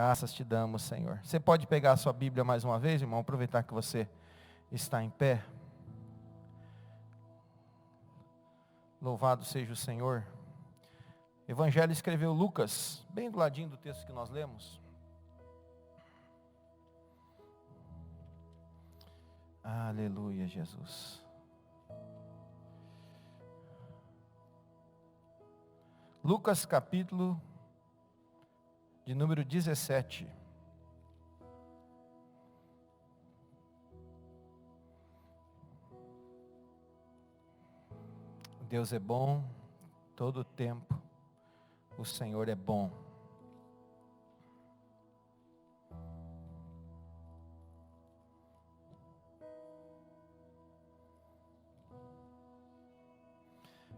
Graças te damos, Senhor. Você pode pegar a sua Bíblia mais uma vez, irmão, aproveitar que você está em pé. Louvado seja o Senhor. Evangelho escreveu Lucas, bem do ladinho do texto que nós lemos. Aleluia, Jesus. Lucas capítulo de número 17. Deus é bom, todo o tempo. O Senhor é bom.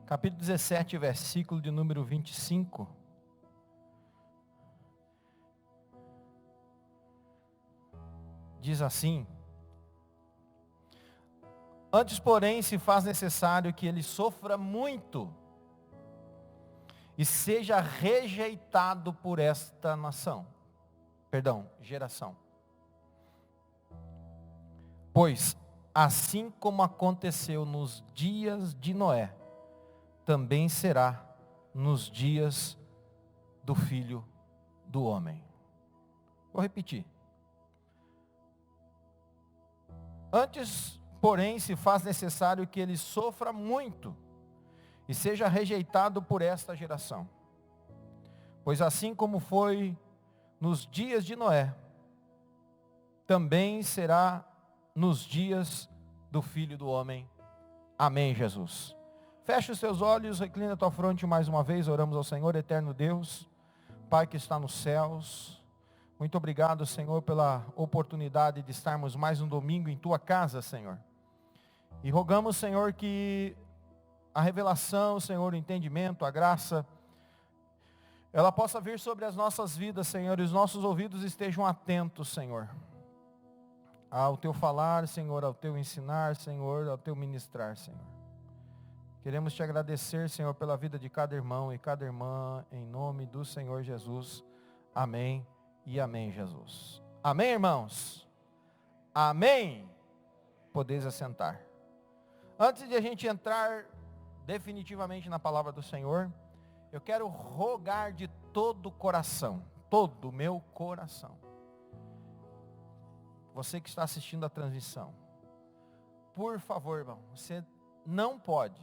Capítulo 17, versículo de número 25. Diz assim: antes, porém, se faz necessário que ele sofra muito e seja rejeitado por esta geração. Pois, assim como aconteceu nos dias de Noé, também será nos dias do Filho do Homem. Vou repetir. Antes, porém, se faz necessário que ele sofra muito e seja rejeitado por esta geração. Pois assim como foi nos dias de Noé, também será nos dias do Filho do Homem. Amém, Jesus. Feche os teus olhos, reclina a tua fronte mais uma vez, oramos ao Senhor, eterno Deus, Pai que está nos céus. Muito obrigado, Senhor, pela oportunidade de estarmos mais um domingo em tua casa, Senhor. E rogamos, Senhor, que a revelação, Senhor, o entendimento, a graça, ela possa vir sobre as nossas vidas, Senhor, e os nossos ouvidos estejam atentos, Senhor, ao teu falar, Senhor, ao teu ensinar, Senhor, ao teu ministrar, Senhor. Queremos te agradecer, Senhor, pela vida de cada irmão e cada irmã, em nome do Senhor Jesus. Amém e amém, Jesus. Amém, irmãos? Amém? Podeis assentar. Antes de a gente entrar definitivamente na palavra do Senhor, eu quero rogar de todo o coração, todo o meu coração, você que está assistindo a transmissão, por favor, irmão, você não pode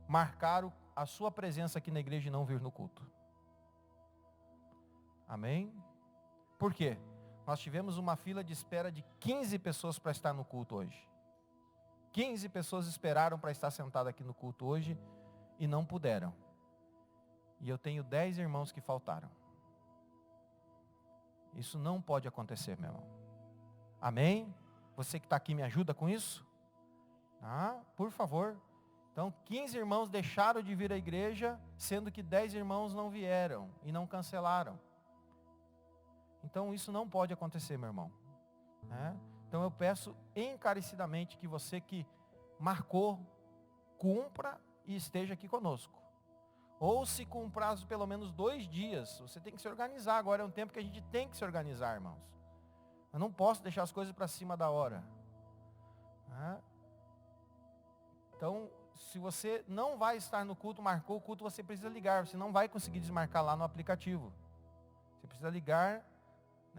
marcar a sua presença aqui na igreja e não vir no culto. Amém? Por quê? Nós tivemos uma fila de espera de 15 pessoas para estar no culto hoje. 15 pessoas esperaram para estar sentadas aqui no culto hoje e não puderam. E eu tenho 10 irmãos que faltaram. Isso não pode acontecer, meu irmão. Amém? Você que está aqui me ajuda com isso? Por favor. Então 15 irmãos deixaram de vir à igreja, sendo que 10 irmãos não vieram e não cancelaram. Então isso não pode acontecer, meu irmão. Então eu peço encarecidamente que você que marcou, cumpra e esteja aqui conosco. Ou se com um prazo pelo menos 2 dias, você tem que se organizar. Agora é um tempo que a gente tem que se organizar, irmãos. Eu não posso deixar as coisas para cima da hora. Então, se você não vai estar no culto, marcou o culto, você precisa ligar. Você não vai conseguir desmarcar lá no aplicativo. Você precisa ligar,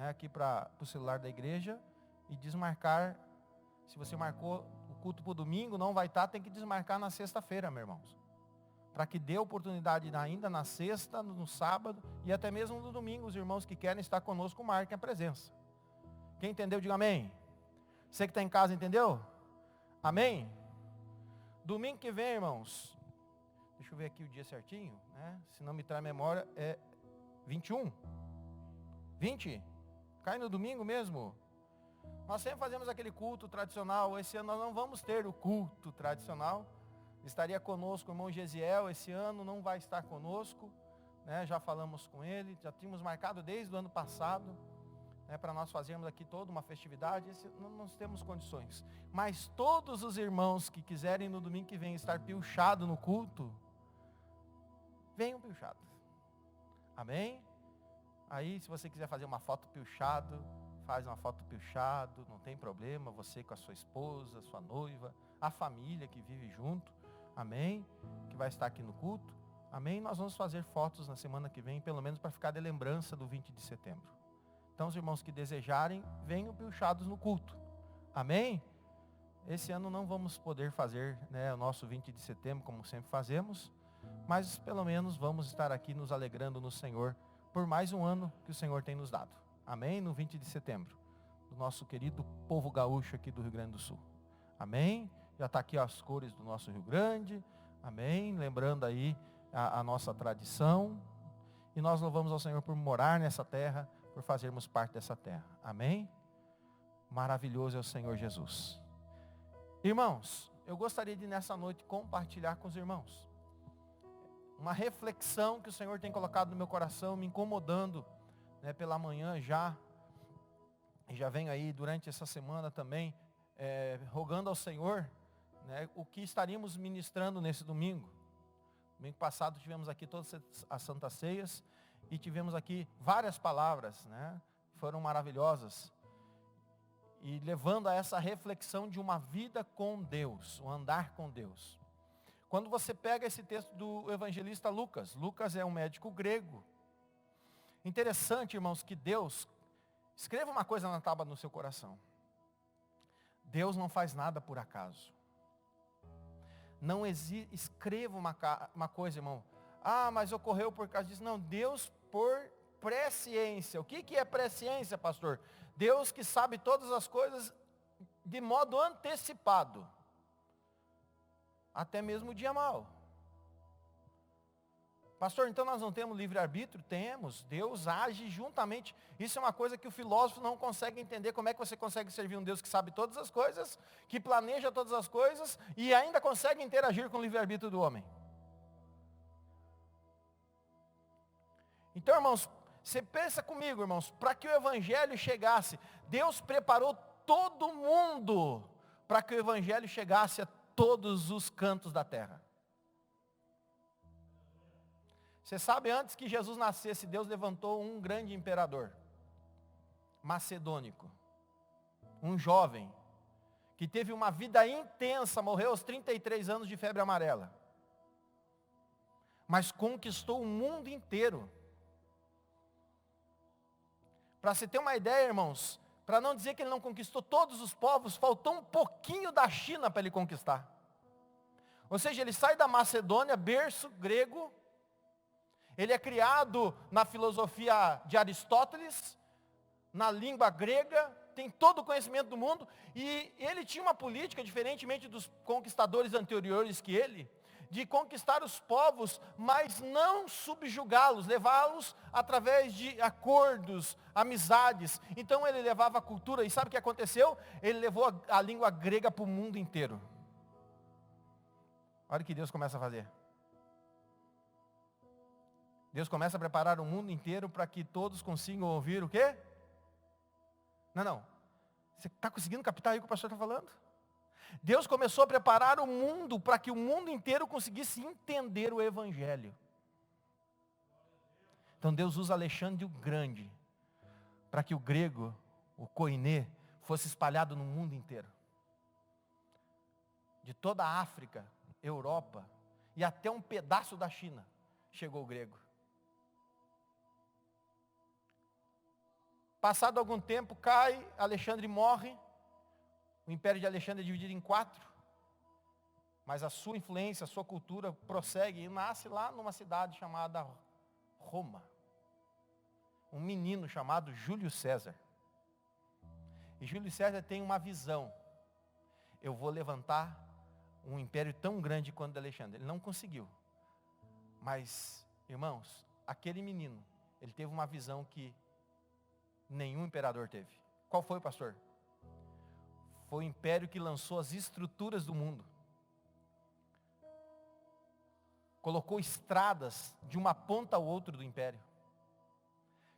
aqui para o celular da igreja e desmarcar. Se você marcou o culto para o domingo, não vai estar, tem que desmarcar na sexta-feira, meus irmãos. Para que dê oportunidade ainda na sexta, no sábado e até mesmo no domingo, os irmãos que querem estar conosco marquem a presença. Quem entendeu, diga amém. Você que está em casa, entendeu? Amém? Domingo que vem, irmãos, deixa eu ver aqui o dia certinho, se não me trai memória, é 21. 20? Cai no domingo mesmo? Nós sempre fazemos aquele culto tradicional. Esse ano nós não vamos ter o culto tradicional. Estaria conosco o irmão Gesiel, esse ano não vai estar conosco, já falamos com ele, já tínhamos marcado desde o ano passado, para nós fazermos aqui toda uma festividade. Esse, não nós temos condições, mas todos os irmãos que quiserem no domingo que vem estar pilchado no culto, venham pilchados, amém? Aí, se você quiser fazer uma foto pilchado, faz uma foto pilchado, não tem problema, você com a sua esposa, sua noiva, a família que vive junto, amém? Que vai estar aqui no culto, amém? Nós vamos fazer fotos na semana que vem, pelo menos para ficar de lembrança do 20 de setembro. Então, os irmãos que desejarem, venham pilchados no culto, amém? Esse ano não vamos poder fazer, né, o nosso 20 de setembro, como sempre fazemos, mas pelo menos vamos estar aqui nos alegrando no Senhor, por mais um ano que o Senhor tem nos dado. Amém? No 20 de setembro. Do nosso querido povo gaúcho aqui do Rio Grande do Sul. Amém? Já está aqui as cores do nosso Rio Grande. Amém? Lembrando aí a nossa tradição. E nós louvamos ao Senhor por morar nessa terra, por fazermos parte dessa terra. Amém? Maravilhoso é o Senhor Jesus. Irmãos, eu gostaria de nessa noite compartilhar com os irmãos uma reflexão que o Senhor tem colocado no meu coração, me incomodando, né, pela manhã já, e já venho aí durante essa semana também, rogando ao Senhor, né, o que estaríamos ministrando nesse domingo. Domingo passado tivemos aqui todas as Santas Ceias, e tivemos aqui várias palavras, né, foram maravilhosas, e levando a essa reflexão de uma vida com Deus, um andar com Deus. Quando você pega esse texto do evangelista Lucas, Lucas é um médico grego. Interessante, irmãos, que Deus, escreva uma coisa na tábua no seu coração. Deus não faz nada por acaso. Não escreva uma coisa, irmão. Ah, mas ocorreu por causa disso. Não, Deus por presciência. O que é presciência, pastor? Deus que sabe todas as coisas de modo antecipado. Até mesmo o dia mau. Pastor, então nós não temos livre-arbítrio? Temos. Deus age juntamente. Isso é uma coisa que o filósofo não consegue entender. Como é que você consegue servir um Deus que sabe todas as coisas, que planeja todas as coisas e ainda consegue interagir com o livre-arbítrio do homem? Então, irmãos, você pensa comigo, irmãos, para que o evangelho chegasse, Deus preparou todo mundo para que o evangelho chegasse a todos os cantos da terra. Você sabe, antes que Jesus nascesse, Deus levantou um grande imperador, macedônico, um jovem, que teve uma vida intensa, morreu aos 33 anos de febre amarela, mas conquistou o mundo inteiro. Para você ter uma ideia, irmãos, para não dizer que ele não conquistou todos os povos, faltou um pouquinho da China para ele conquistar. Ou seja, ele sai da Macedônia, berço grego, ele é criado na filosofia de Aristóteles, na língua grega, tem todo o conhecimento do mundo, e ele tinha uma política, diferentemente dos conquistadores anteriores que ele, de conquistar os povos, mas não subjugá-los, levá-los através de acordos, amizades. Então ele levava a cultura, e sabe o que aconteceu? Ele levou a língua grega para o mundo inteiro. Olha o que Deus começa a fazer. Deus começa a preparar o mundo inteiro para que todos consigam ouvir o quê? Não. Você está conseguindo captar aí o que o pastor está falando? Deus começou a preparar o mundo para que o mundo inteiro conseguisse entender o evangelho. Então Deus usa Alexandre o Grande para que o grego, o koiné, fosse espalhado no mundo inteiro. De toda a África, Europa e até um pedaço da China chegou o grego. Passado algum tempo, cai, Alexandre morre. O império de Alexandre é dividido em 4. Mas a sua influência, a sua cultura prossegue e nasce lá numa cidade chamada Roma. Um menino chamado Júlio César. E Júlio César tem uma visão. Eu vou levantar um império tão grande quanto o de Alexandre. Ele não conseguiu. Mas, irmãos, aquele menino, ele teve uma visão que nenhum imperador teve. Qual foi, pastor? Foi o império que lançou as estruturas do mundo. Colocou estradas de uma ponta ao outro do império.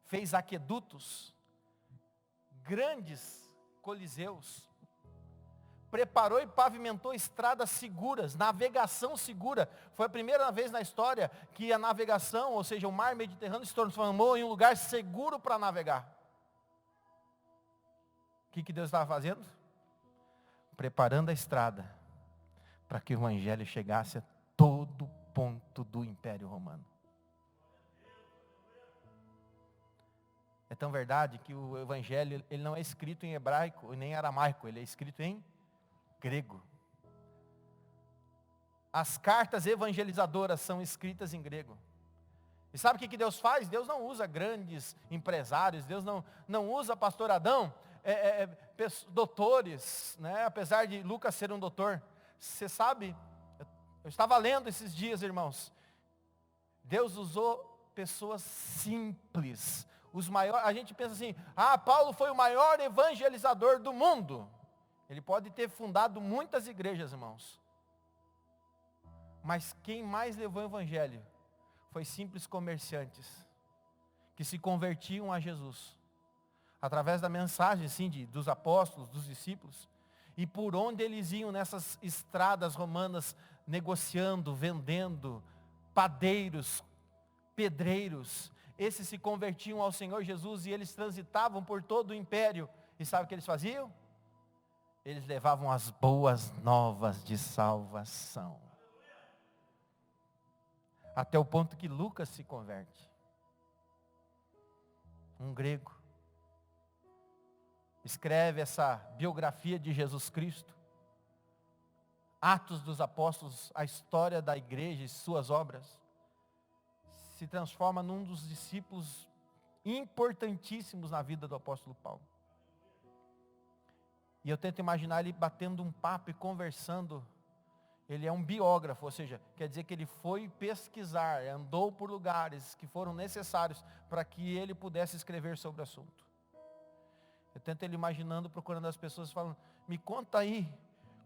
Fez aquedutos, grandes coliseus, preparou e pavimentou estradas seguras, navegação segura. Foi a primeira vez na história que a navegação, ou seja, o mar Mediterrâneo se transformou em um lugar seguro para navegar. O que Deus estava fazendo? Preparando a estrada para que o Evangelho chegasse a todo ponto do Império Romano. É tão verdade que o Evangelho ele não é escrito em hebraico e nem em aramaico, ele é escrito em grego. As cartas evangelizadoras são escritas em grego. E sabe o que Deus faz? Deus não usa grandes empresários, Deus não usa pastor Adão, doutores, né? Apesar de Lucas ser um doutor. Você sabe, eu estava lendo esses dias, irmãos, Deus usou pessoas simples. A gente pensa assim, Paulo foi o maior evangelizador do mundo. Ele pode ter fundado muitas igrejas, irmãos. Mas quem mais levou o evangelho foi simples comerciantes, que se convertiam a Jesus, através da mensagem, sim, dos apóstolos, dos discípulos, e por onde eles iam nessas estradas romanas, negociando, vendendo, padeiros, pedreiros, esses se convertiam ao Senhor Jesus e eles transitavam por todo o império. E sabe o que eles faziam? Eles levavam as boas novas de salvação. Até o ponto que Lucas se converte. Um grego. Escreve essa biografia de Jesus Cristo. Atos dos Apóstolos, a história da igreja e suas obras. Se transforma num dos discípulos importantíssimos na vida do apóstolo Paulo. E eu tento imaginar ele batendo um papo e conversando. Ele é um biógrafo, ou seja, quer dizer que ele foi pesquisar, andou por lugares que foram necessários para que ele pudesse escrever sobre o assunto. Eu tento ele imaginando, procurando as pessoas, falando, me conta aí,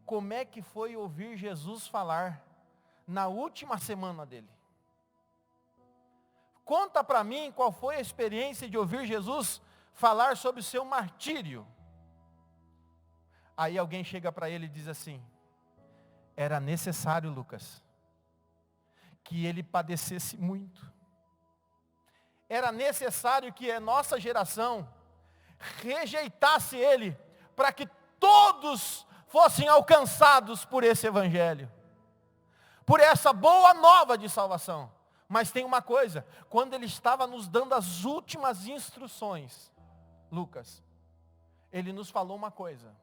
como é que foi ouvir Jesus falar na última semana dele? Conta para mim qual foi a experiência de ouvir Jesus falar sobre o seu martírio. Aí alguém chega para ele e diz assim, era necessário, Lucas, que ele padecesse muito. Era necessário que a nossa geração rejeitasse ele, para que todos fossem alcançados por esse evangelho, por essa boa nova de salvação. Mas tem uma coisa, quando ele estava nos dando as últimas instruções, Lucas, ele nos falou uma coisa.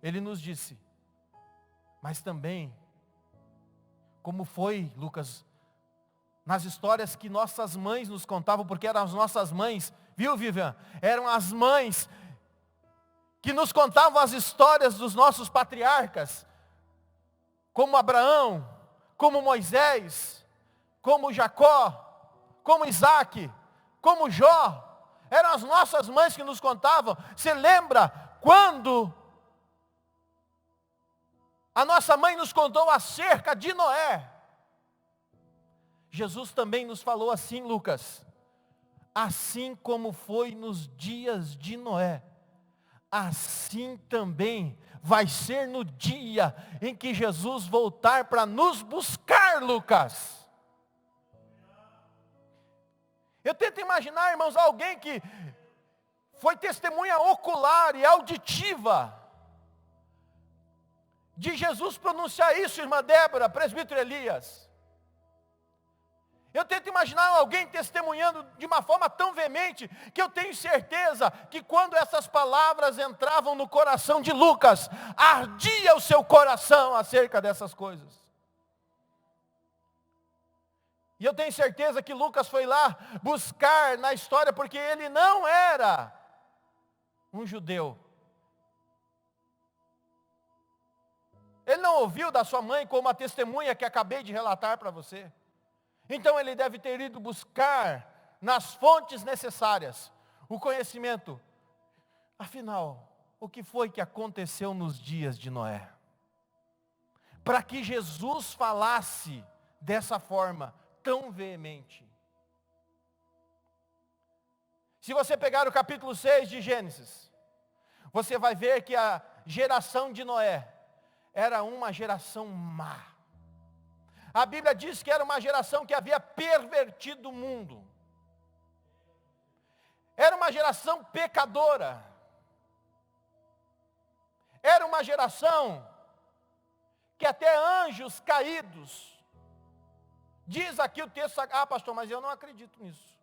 Ele nos disse, mas também, como foi, Lucas, nas histórias que nossas mães nos contavam, porque eram as nossas mães, viu, Vivian? Eram as mães que nos contavam as histórias dos nossos patriarcas, como Abraão, como Moisés, como Jacó, como Isaac, como Jó. Eram as nossas mães que nos contavam. Você lembra quando a nossa mãe nos contou acerca de Noé? Jesus também nos falou assim, Lucas, assim como foi nos dias de Noé, assim também vai ser no dia em que Jesus voltar para nos buscar, Lucas. Eu tento imaginar, irmãos, alguém que foi testemunha ocular e auditiva de Jesus pronunciar isso, irmã Débora, presbítero Elias. Eu tento imaginar alguém testemunhando de uma forma tão veemente, que eu tenho certeza que quando essas palavras entravam no coração de Lucas, ardia o seu coração acerca dessas coisas. E eu tenho certeza que Lucas foi lá buscar na história, porque ele não era um judeu. Ele não ouviu da sua mãe como a testemunha que acabei de relatar para você. Então ele deve ter ido buscar nas fontes necessárias o conhecimento. Afinal, o que foi que aconteceu nos dias de Noé? Para que Jesus falasse dessa forma tão veemente. Se você pegar o capítulo 6 de Gênesis, você vai ver que geração de Noé era uma geração má. A Bíblia diz que era uma geração que havia pervertido o mundo. Era uma geração pecadora. Era uma geração que até anjos caídos. Diz aqui o texto, pastor, mas eu não acredito nisso.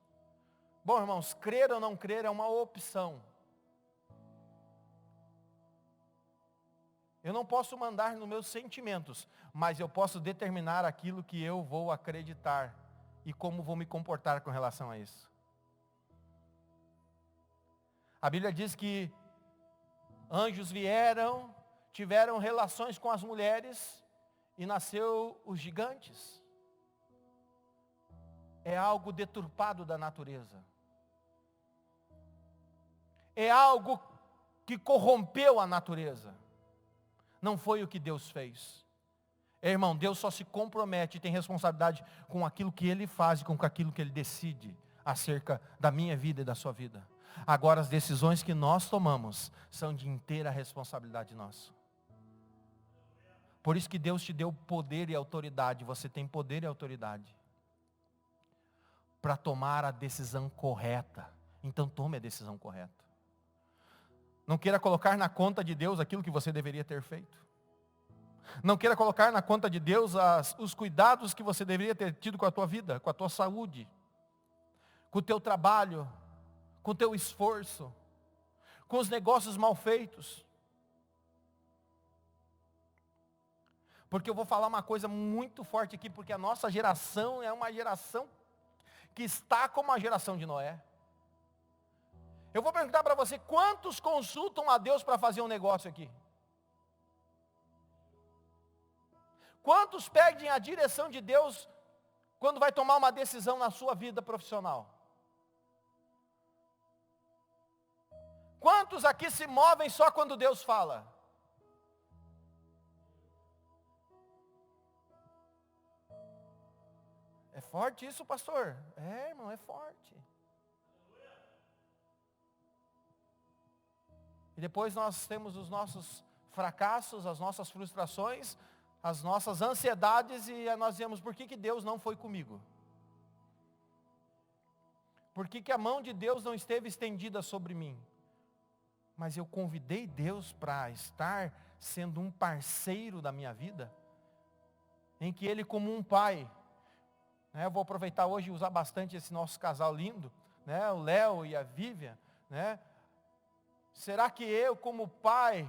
Bom, irmãos, crer ou não crer é uma opção. Eu não posso mandar nos meus sentimentos, mas eu posso determinar aquilo que eu vou acreditar e como vou me comportar com relação a isso. A Bíblia diz que anjos vieram, tiveram relações com as mulheres e nasceu os gigantes. É algo deturpado da natureza. É algo que corrompeu a natureza. Não foi o que Deus fez. Irmão, Deus só se compromete e tem responsabilidade com aquilo que Ele faz e com aquilo que Ele decide acerca da minha vida e da sua vida. Agora, as decisões que nós tomamos são de inteira responsabilidade nossa. Por isso que Deus te deu poder e autoridade. Você tem poder e autoridade para tomar a decisão correta. Então tome a decisão correta. Não queira colocar na conta de Deus aquilo que você deveria ter feito. Não queira colocar na conta de Deus os cuidados que você deveria ter tido com a tua vida, com a tua saúde, com o teu trabalho, com o teu esforço, com os negócios mal feitos. Porque eu vou falar uma coisa muito forte aqui, porque a nossa geração é uma geração que está como a geração de Noé. Eu vou perguntar para você, quantos consultam a Deus para fazer um negócio aqui? Quantos pedem a direção de Deus quando vai tomar uma decisão na sua vida profissional? Quantos aqui se movem só quando Deus fala? É forte isso, pastor? É, irmão, é forte. E depois nós temos os nossos fracassos, as nossas frustrações, as nossas ansiedades, e nós dizemos, por que Deus não foi comigo? Por que a mão de Deus não esteve estendida sobre mim? Mas eu convidei Deus para estar sendo um parceiro da minha vida, em que Ele como um pai, eu vou aproveitar hoje e usar bastante esse nosso casal lindo, o Léo e a Vivian, Será que eu, como pai,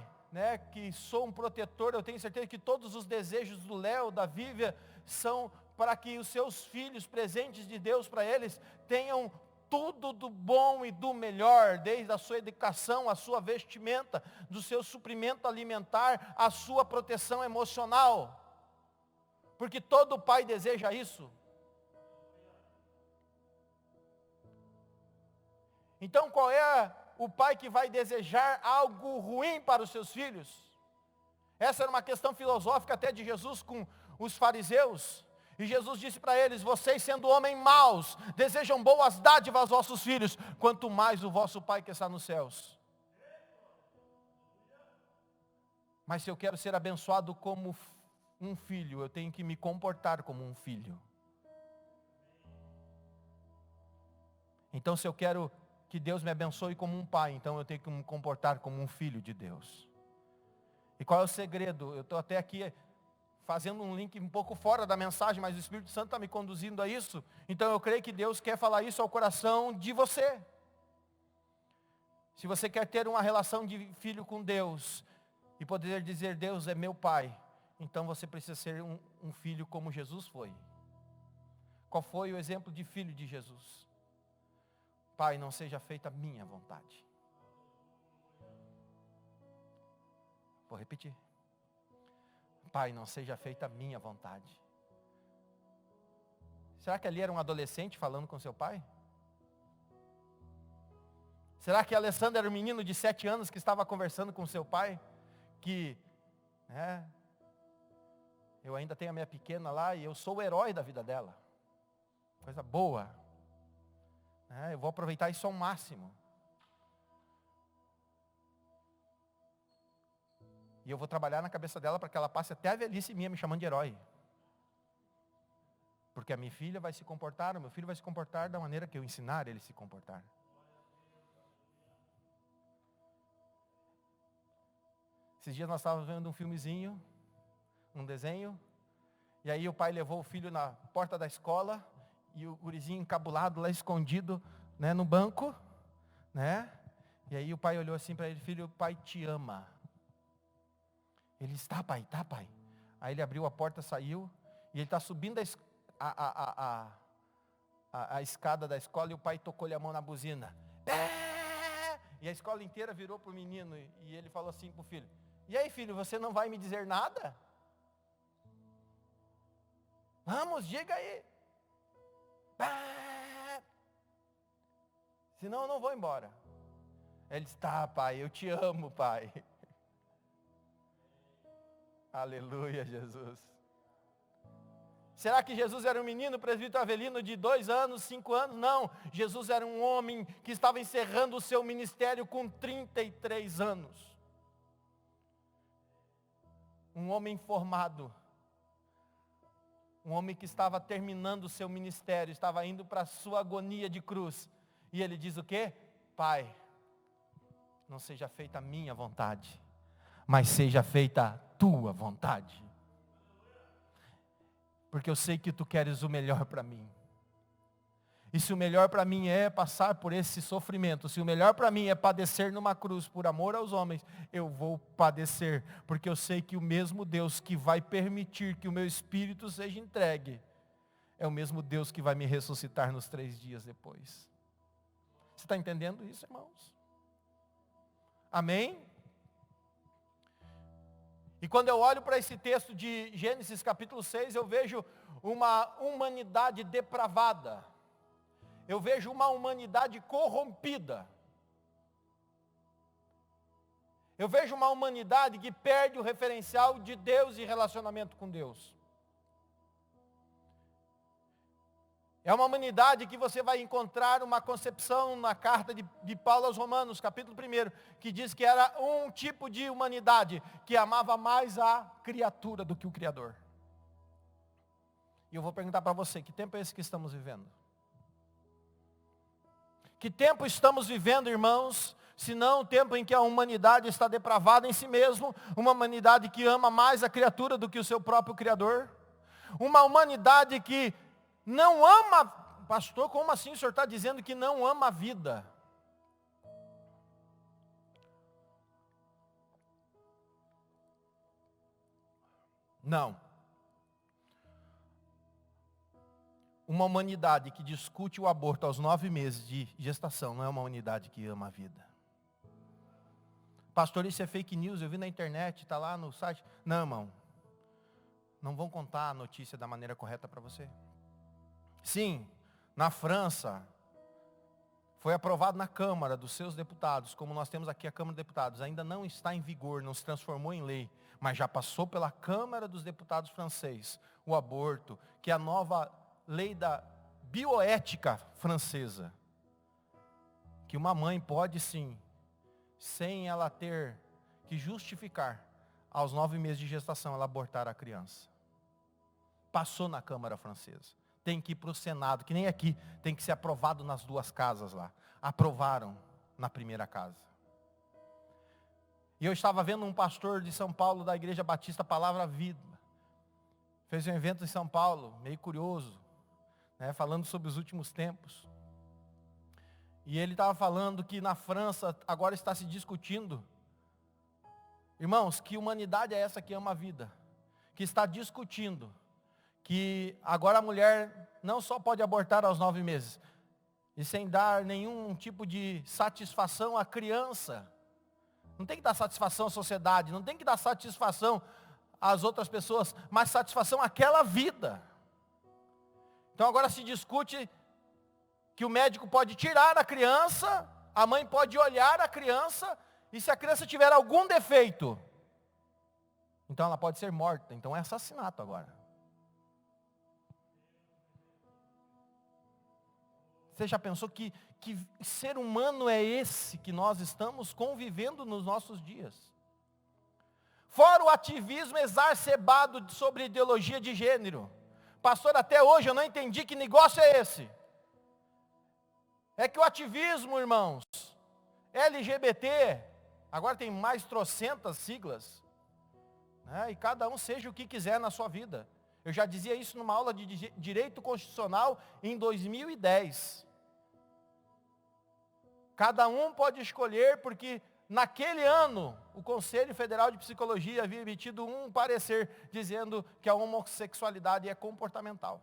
que sou um protetor, eu tenho certeza que todos os desejos do Léo, da Vivian, são para que os seus filhos, presentes de Deus para eles, tenham tudo do bom e do melhor, desde a sua educação, a sua vestimenta, do seu suprimento alimentar, a sua proteção emocional. Porque todo pai deseja isso. Então qual é o pai que vai desejar algo ruim para os seus filhos? Essa era uma questão filosófica até de Jesus com os fariseus. E Jesus disse para eles, vocês sendo homens maus, desejam boas dádivas aos vossos filhos, quanto mais o vosso Pai que está nos céus. Mas se eu quero ser abençoado como um filho, eu tenho que me comportar como um filho. Então se eu quero que Deus me abençoe como um pai, então eu tenho que me comportar como um filho de Deus. E qual é o segredo? Eu estou até aqui fazendo um link um pouco fora da mensagem, mas o Espírito Santo está me conduzindo a isso. Então eu creio que Deus quer falar isso ao coração de você. Se você quer ter uma relação de filho com Deus, e poder dizer, Deus é meu pai, então você precisa ser um filho como Jesus foi. Qual foi o exemplo de filho de Jesus? Pai, não seja feita a minha vontade. Vou repetir. Pai, não seja feita a minha vontade. Será que ali era um adolescente falando com seu pai? Será que Alessandro era um menino de 7 anos que estava conversando com seu pai? Que, eu ainda tenho a minha pequena lá e eu sou o herói da vida dela. Coisa boa. Eu vou aproveitar isso ao máximo. E eu vou trabalhar na cabeça dela para que ela passe até a velhice minha me chamando de herói. Porque a minha filha vai se comportar, o meu filho vai se comportar da maneira que eu ensinar ele a se comportar. Esses dias nós estávamos vendo um filmezinho, um desenho, e aí o pai levou o filho na porta da escola, e o gurizinho encabulado lá escondido, né, no banco, né? E aí o pai olhou assim para ele: filho, o pai te ama. Ele disse: tá pai, tá pai. Aí ele abriu a porta, saiu, e ele está subindo a escada da escola, e o pai tocou-lhe a mão na buzina. E a escola inteira virou para o menino, e ele falou assim para o filho: e aí filho, você não vai me dizer nada? Vamos, diga aí. Senão eu não vou embora. Ele disse: tá pai, eu te amo pai. Aleluia, Jesus. Será que Jesus era um menino presbítero Avelino de 2 anos, 5 anos? Não, Jesus era um homem que estava encerrando o seu ministério com 33 anos. Um homem formado. Um homem que estava terminando o seu ministério, estava indo para a sua agonia de cruz. E ele diz o quê? Pai, não seja feita a minha vontade, mas seja feita a tua vontade. Porque eu sei que tu queres o melhor para mim. E se o melhor para mim é passar por esse sofrimento, se o melhor para mim é padecer numa cruz por amor aos homens, eu vou padecer, porque eu sei que o mesmo Deus que vai permitir que o meu espírito seja entregue, é o mesmo Deus que vai me ressuscitar nos 3 dias depois. Você está entendendo isso, irmãos? Amém? E quando eu olho para esse texto de Gênesis capítulo 6, eu vejo uma humanidade depravada. Eu vejo uma humanidade corrompida. Eu vejo uma humanidade que perde o referencial de Deus e relacionamento com Deus. É uma humanidade que você vai encontrar uma concepção na carta de Paulo aos Romanos, capítulo 1, que diz que era um tipo de humanidade que amava mais a criatura do que o Criador. E eu vou perguntar para você, que tempo é esse que estamos vivendo? Que tempo estamos vivendo, irmãos, se não o tempo em que a humanidade está depravada em si mesmo, uma humanidade que ama mais a criatura do que o seu próprio Criador, uma humanidade que não ama, pastor, como assim o senhor está dizendo que não ama a vida? Não. Uma humanidade que discute o aborto aos 9 meses de gestação não é uma humanidade que ama a vida. Pastor, isso é fake news, eu vi na internet, está lá no site. Não, irmão. Não vão contar a notícia da maneira correta para você. Sim, na França, foi aprovado na Câmara dos seus deputados, como nós temos aqui a Câmara dos Deputados, ainda não está em vigor, não se transformou em lei, mas já passou pela Câmara dos Deputados francês, o aborto, que é a nova lei da bioética francesa, que uma mãe pode sim, sem ela ter que justificar, aos 9 meses de gestação, ela abortar a criança. Passou na Câmara francesa. Tem que ir para o Senado, que nem aqui, tem que ser aprovado nas 2 casas lá. Aprovaram na primeira casa. E eu estava vendo um pastor de São Paulo, da Igreja Batista Palavra Vida. Fez um evento em São Paulo, meio curioso, né, falando sobre os últimos tempos. E ele estava falando que na França agora está se discutindo, irmãos, que humanidade é essa que ama a vida? Que está discutindo que agora a mulher não só pode abortar aos 9 meses, e sem dar nenhum tipo de satisfação à criança. Não tem que dar satisfação à sociedade, não tem que dar satisfação às outras pessoas, mas satisfação àquela vida. Então agora se discute que o médico pode tirar a criança, a mãe pode olhar a criança, e se a criança tiver algum defeito, então ela pode ser morta. Então é assassinato agora. Você já pensou que ser humano é esse que nós estamos convivendo nos nossos dias? Fora o ativismo exacerbado sobre ideologia de gênero. Pastor, até hoje eu não entendi que negócio é esse. É que o ativismo, irmãos, LGBT, agora tem mais trocentas siglas, né? E cada um seja o que quiser na sua vida. Eu já dizia isso numa aula de Direito Constitucional em 2010. Cada um pode escolher, porque naquele ano o Conselho Federal de Psicologia havia emitido um parecer dizendo que a homossexualidade é comportamental.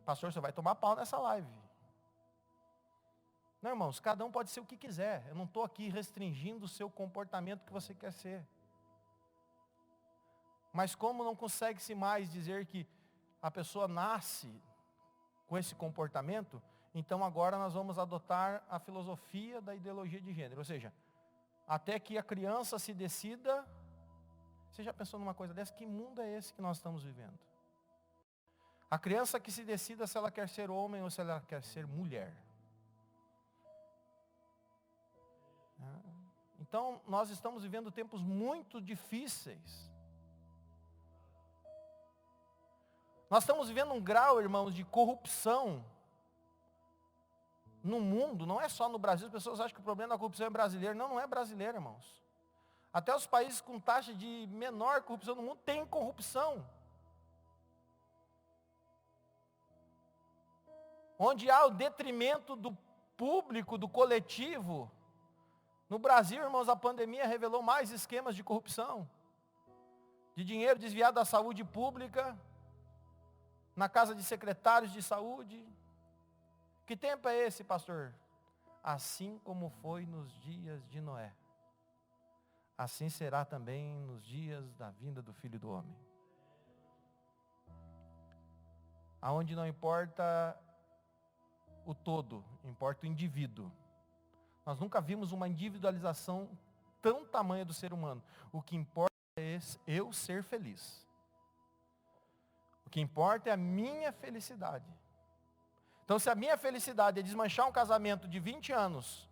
Pastor, você vai tomar pau nessa live. Não, irmãos, cada um pode ser o que quiser. Eu não estou aqui restringindo o seu comportamento que você quer ser. Mas como não consegue-se mais dizer que a pessoa nasce com esse comportamento, então agora nós vamos adotar a filosofia da ideologia de gênero. Ou seja, até que a criança se decida. Você já pensou numa coisa dessa? Que mundo é esse que nós estamos vivendo? A criança que se decida se ela quer ser homem ou se ela quer ser mulher. Então, nós estamos vivendo tempos muito difíceis. Nós estamos vivendo um grau, irmãos, de corrupção no mundo, não é só no Brasil. As pessoas acham que o problema da corrupção é brasileiro. Não, não é brasileiro, irmãos. Até os países com taxa de menor corrupção no mundo têm corrupção. Onde há o detrimento do público, do coletivo. No Brasil, irmãos, a pandemia revelou mais esquemas de corrupção. De dinheiro desviado da saúde pública, na casa de secretários de saúde. Que tempo é esse, pastor? Assim como foi nos dias de Noé, assim será também nos dias da vinda do Filho do Homem. Aonde não importa o todo, importa o indivíduo. Nós nunca vimos uma individualização tão tamanha do ser humano. O que importa é eu ser feliz. O que importa é a minha felicidade. Então, se a minha felicidade é desmanchar um casamento de 20 anos,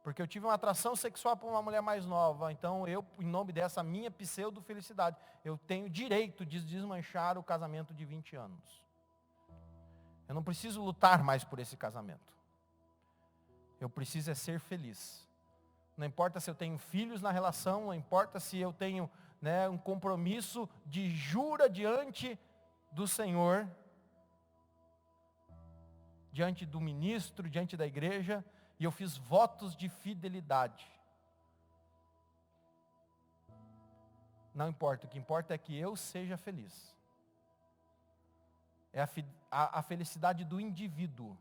porque eu tive uma atração sexual por uma mulher mais nova, então eu, em nome dessa minha pseudo-felicidade, eu tenho direito de desmanchar o casamento de 20 anos. Eu não preciso lutar mais por esse casamento. Eu preciso é ser feliz. Não importa se eu tenho filhos na relação, não importa se eu tenho, um compromisso de jura diante do Senhor, diante do ministro, diante da igreja, e eu fiz votos de fidelidade. Não importa, o que importa é que eu seja feliz. É a felicidade do indivíduo.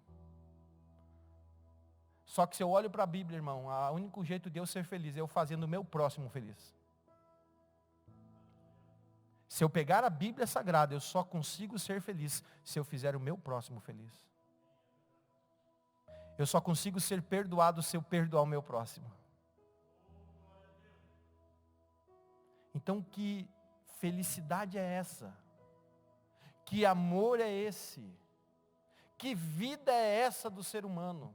Só que se eu olho para a Bíblia, irmão, o único jeito de eu ser feliz é eu fazendo o meu próximo feliz. Se eu pegar a Bíblia Sagrada, eu só consigo ser feliz se eu fizer o meu próximo feliz. Eu só consigo ser perdoado se eu perdoar o meu próximo. Então, que felicidade é essa? Que amor é esse? Que vida é essa do ser humano?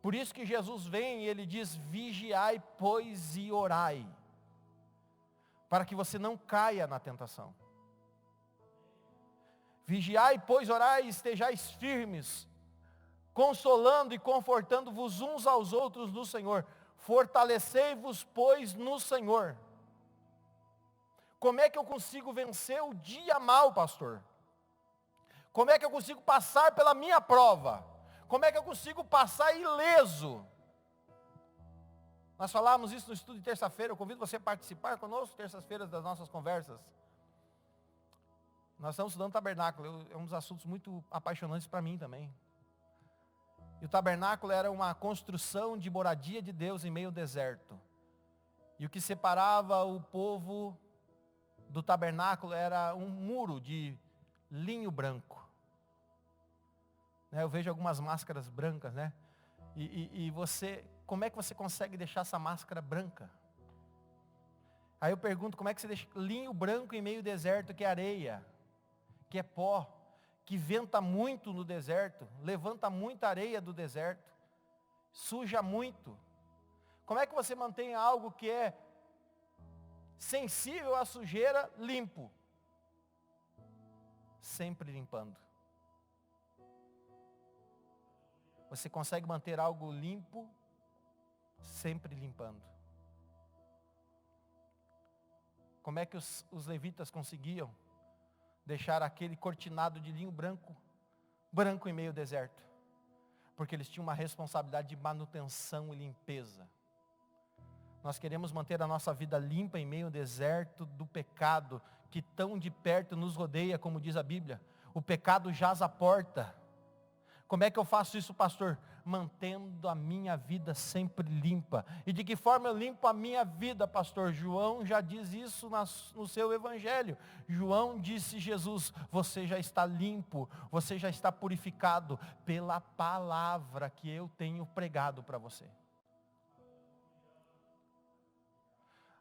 Por isso que Jesus vem e ele diz: vigiai, pois, e orai, para que você não caia na tentação. Vigiai, pois, orai, e estejais firmes, consolando e confortando-vos uns aos outros no Senhor. Fortalecei-vos, pois, no Senhor. Como é que eu consigo vencer o dia mal, pastor? Como é que eu consigo passar pela minha prova? Como é que eu consigo passar ileso? Nós falamos isso no estudo de terça-feira. Eu convido você a participar conosco terças-feiras das nossas conversas. Nós estamos estudando tabernáculo. É um dos assuntos muito apaixonantes para mim também. E o tabernáculo era uma construção de moradia de Deus em meio ao deserto. E o que separava o povo do tabernáculo era um muro de linho branco. Eu vejo algumas máscaras brancas, né? E você, como é que você consegue deixar essa máscara branca? Aí eu pergunto, como é que você deixa linho branco em meio ao deserto, que é areia, que é pó, que venta muito no deserto, levanta muita areia do deserto. suja muito. Como é que você mantém algo que é sensível à sujeira limpo? Sempre limpando. Você consegue manter algo limpo, sempre limpando. Como é que os levitas conseguiam deixar aquele cortinado de linho branco em meio ao deserto? Porque eles tinham uma responsabilidade de manutenção e limpeza. Nós queremos manter a nossa vida limpa em meio ao deserto do pecado, que tão de perto nos rodeia, como diz a Bíblia. O pecado jaz à porta. Como é que eu faço isso, pastor? Mantendo a minha vida sempre limpa. E de que forma eu limpo a minha vida, pastor? João já diz isso no seu evangelho. João disse: Jesus, você já está limpo, você já está purificado pela palavra que eu tenho pregado para você.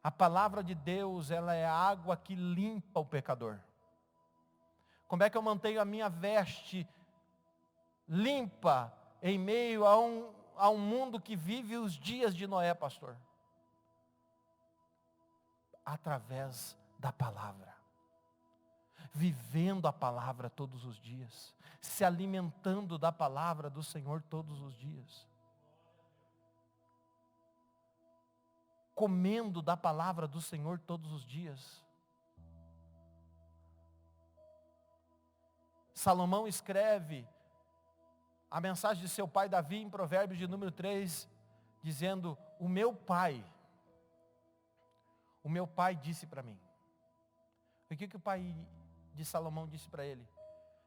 A palavra de Deus, ela é a água que limpa o pecador. Como é que eu mantenho a minha veste limpa em meio a um mundo que vive os dias de Noé, pastor? Através da palavra. Vivendo a palavra todos os dias. Se alimentando da palavra do Senhor todos os dias. Comendo da palavra do Senhor todos os dias. Salomão escreve a mensagem de seu pai Davi em Provérbios de número 3, dizendo: o meu pai disse para mim. O que o pai de Salomão disse para ele?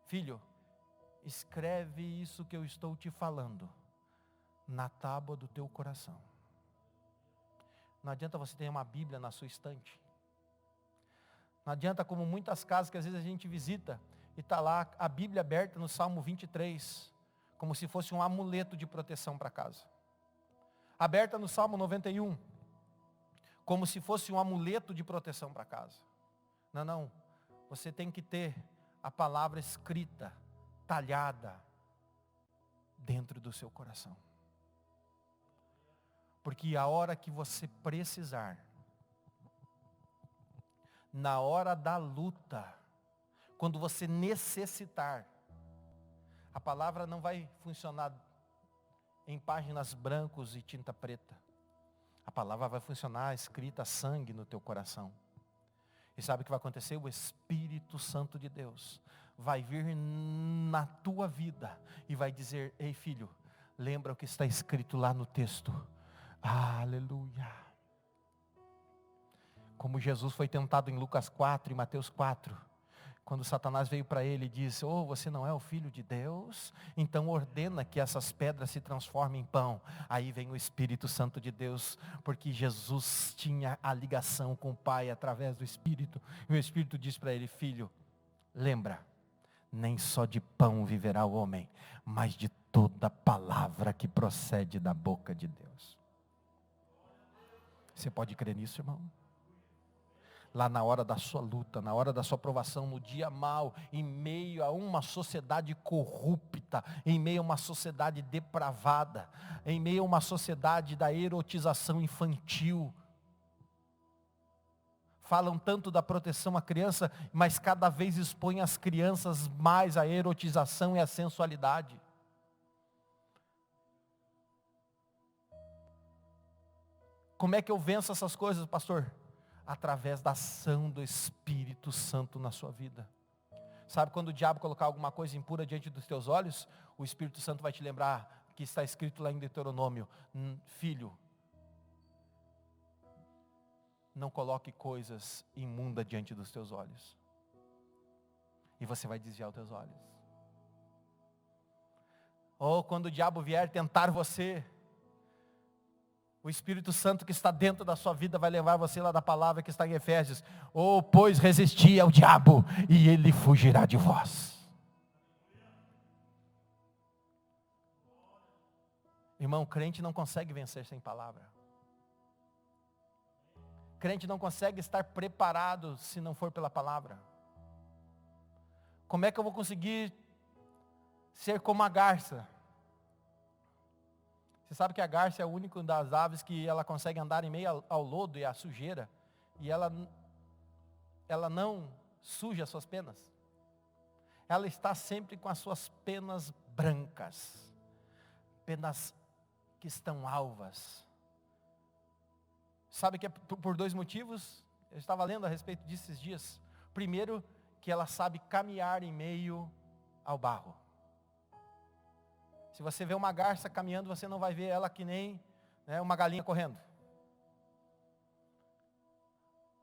Filho, escreve isso que eu estou te falando na tábua do teu coração. Não adianta você ter uma Bíblia na sua estante. Não adianta, como muitas casas que às vezes a gente visita, e está lá a Bíblia aberta no Salmo 23, como se fosse um amuleto de proteção para casa. Aberta no Salmo 91, como se fosse um amuleto de proteção para casa. Não. Você tem que ter a palavra escrita, talhada, dentro do seu coração. Porque a hora que você precisar, na hora da luta, quando você necessitar, a palavra não vai funcionar em páginas brancas e tinta preta. A palavra vai funcionar escrita a sangue no teu coração. E sabe o que vai acontecer? O Espírito Santo de Deus vai vir na tua vida e vai dizer: ei filho, lembra o que está escrito lá no texto? Aleluia. Como Jesus foi tentado em Lucas 4 e Mateus 4. Quando Satanás veio para ele e disse: você não é o Filho de Deus? Então ordena que essas pedras se transformem em pão. Aí vem o Espírito Santo de Deus, porque Jesus tinha a ligação com o Pai através do Espírito. E o Espírito diz para ele: filho, lembra, nem só de pão viverá o homem, mas de toda palavra que procede da boca de Deus. Você pode crer nisso, irmão? Lá na hora da sua luta, na hora da sua provação, no dia mau, em meio a uma sociedade corrupta, em meio a uma sociedade depravada, em meio a uma sociedade da erotização infantil. Falam tanto da proteção à criança, mas cada vez expõem as crianças mais à erotização e à sensualidade. Como é que eu venço essas coisas, pastor? Através da ação do Espírito Santo na sua vida. Sabe quando o diabo colocar alguma coisa impura diante dos teus olhos, o Espírito Santo vai te lembrar que está escrito lá em Deuteronômio: filho, não coloque coisas imundas diante dos teus olhos. E você vai desviar os teus olhos. Ou quando o diabo vier tentar você, o Espírito Santo que está dentro da sua vida vai levar você lá da palavra que está em Efésios: pois resisti ao diabo e ele fugirá de vós. Irmão, crente não consegue vencer sem palavra. Crente não consegue estar preparado se não for pela palavra. Como é que eu vou conseguir ser como a garça? Você sabe que a garça é o único das aves que ela consegue andar em meio ao lodo e à sujeira, e ela não suja as suas penas. Ela está sempre com as suas penas brancas, penas que estão alvas. Sabe que é por dois motivos? Eu estava lendo a respeito disso esses dias. Primeiro, que ela sabe caminhar em meio ao barro. Se você vê uma garça caminhando, você não vai ver ela que nem, né, uma galinha correndo.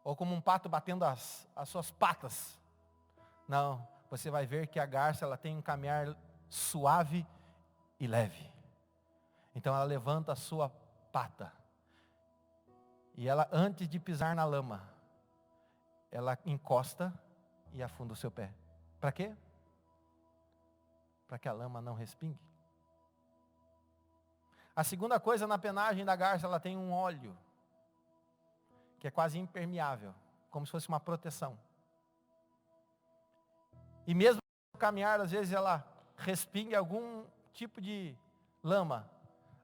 Ou como um pato batendo as suas patas. Não, você vai ver que a garça ela tem um caminhar suave e leve. Então ela levanta a sua pata. E ela, antes de pisar na lama, ela encosta e afunda o seu pé. Para quê? Para que a lama não respingue. A segunda coisa, na penagem da garça, ela tem um óleo, que é quase impermeável, como se fosse uma proteção. E mesmo no caminhar, às vezes ela respingue algum tipo de lama,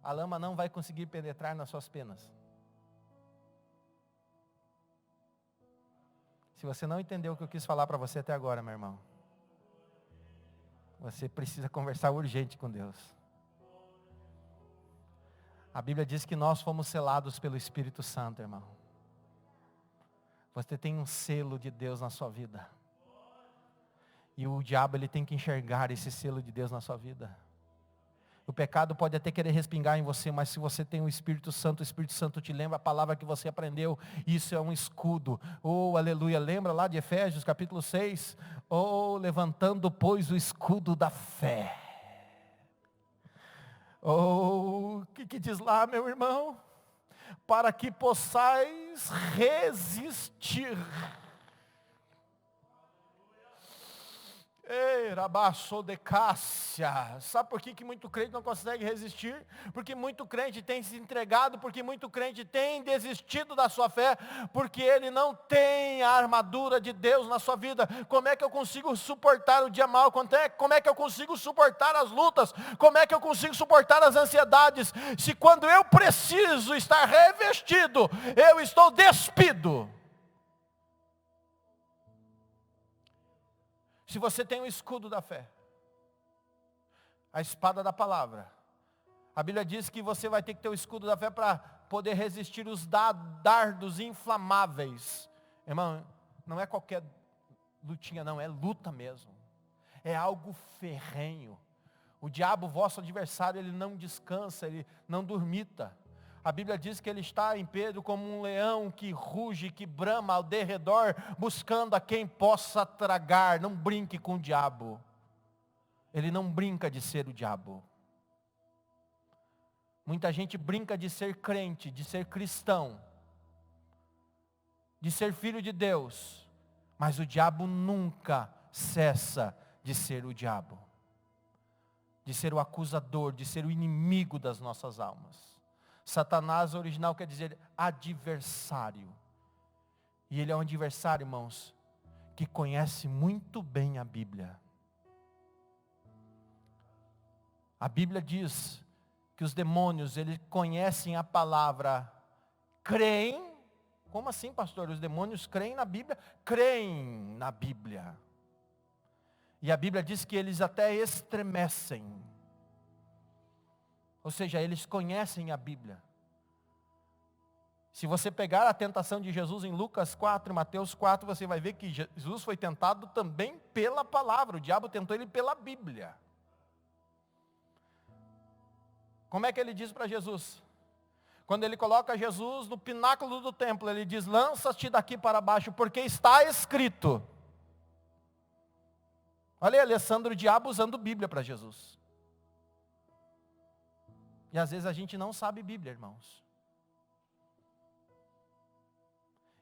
a lama não vai conseguir penetrar nas suas penas. Se você não entendeu o que eu quis falar para você até agora, meu irmão, você precisa conversar urgente com Deus. A Bíblia diz que nós fomos selados pelo Espírito Santo, irmão. Você tem um selo de Deus na sua vida. E o diabo ele tem que enxergar esse selo de Deus na sua vida. O pecado pode até querer respingar em você, mas se você tem o Espírito Santo te lembra a palavra que você aprendeu. Isso é um escudo. Oh, aleluia. Lembra lá de Efésios capítulo 6? Oh, levantando pois o escudo da fé. Oh, o que diz lá, meu irmão? Para que possais resistir. Ei, rabaço de Cássia. Sabe por que muito crente não consegue resistir? Porque muito crente tem se entregado, porque muito crente tem desistido da sua fé, porque ele não tem a armadura de Deus na sua vida. Como é que eu consigo suportar o dia mau? Como é que eu consigo suportar as lutas? Como é que eu consigo suportar as ansiedades? Se quando eu preciso estar revestido, eu estou despido. Se você tem o escudo da fé, a espada da palavra, a Bíblia diz que você vai ter que ter o escudo da fé para poder resistir os dardos inflamáveis. Irmão, não é qualquer lutinha não, é luta mesmo. É algo ferrenho. O diabo, vosso adversário, ele não descansa, ele não dormita. A Bíblia diz que ele está em Pedro como um leão que ruge, que brama ao derredor, buscando a quem possa tragar. Não brinque com o diabo. Ele não brinca de ser o diabo. Muita gente brinca de ser crente, de ser cristão, de ser filho de Deus. Mas o diabo nunca cessa de ser o diabo. De ser o acusador, de ser o inimigo das nossas almas. Satanás original quer dizer adversário. E ele é um adversário, irmãos, que conhece muito bem a Bíblia. A Bíblia diz que os demônios, eles conhecem a palavra, creem. Como assim, pastor? Os demônios creem na Bíblia? Creem na Bíblia. E a Bíblia diz que eles até estremecem. Ou seja, eles conhecem a Bíblia. Se você pegar a tentação de Jesus em Lucas 4, Mateus 4, você vai ver que Jesus foi tentado também pela palavra. O diabo tentou ele pela Bíblia. Como é que ele diz para Jesus? Quando ele coloca Jesus no pináculo do templo, ele diz, lança-te daqui para baixo, porque está escrito. Olha aí, Alessandro, o diabo usando Bíblia para Jesus. E às vezes a gente não sabe Bíblia, irmãos.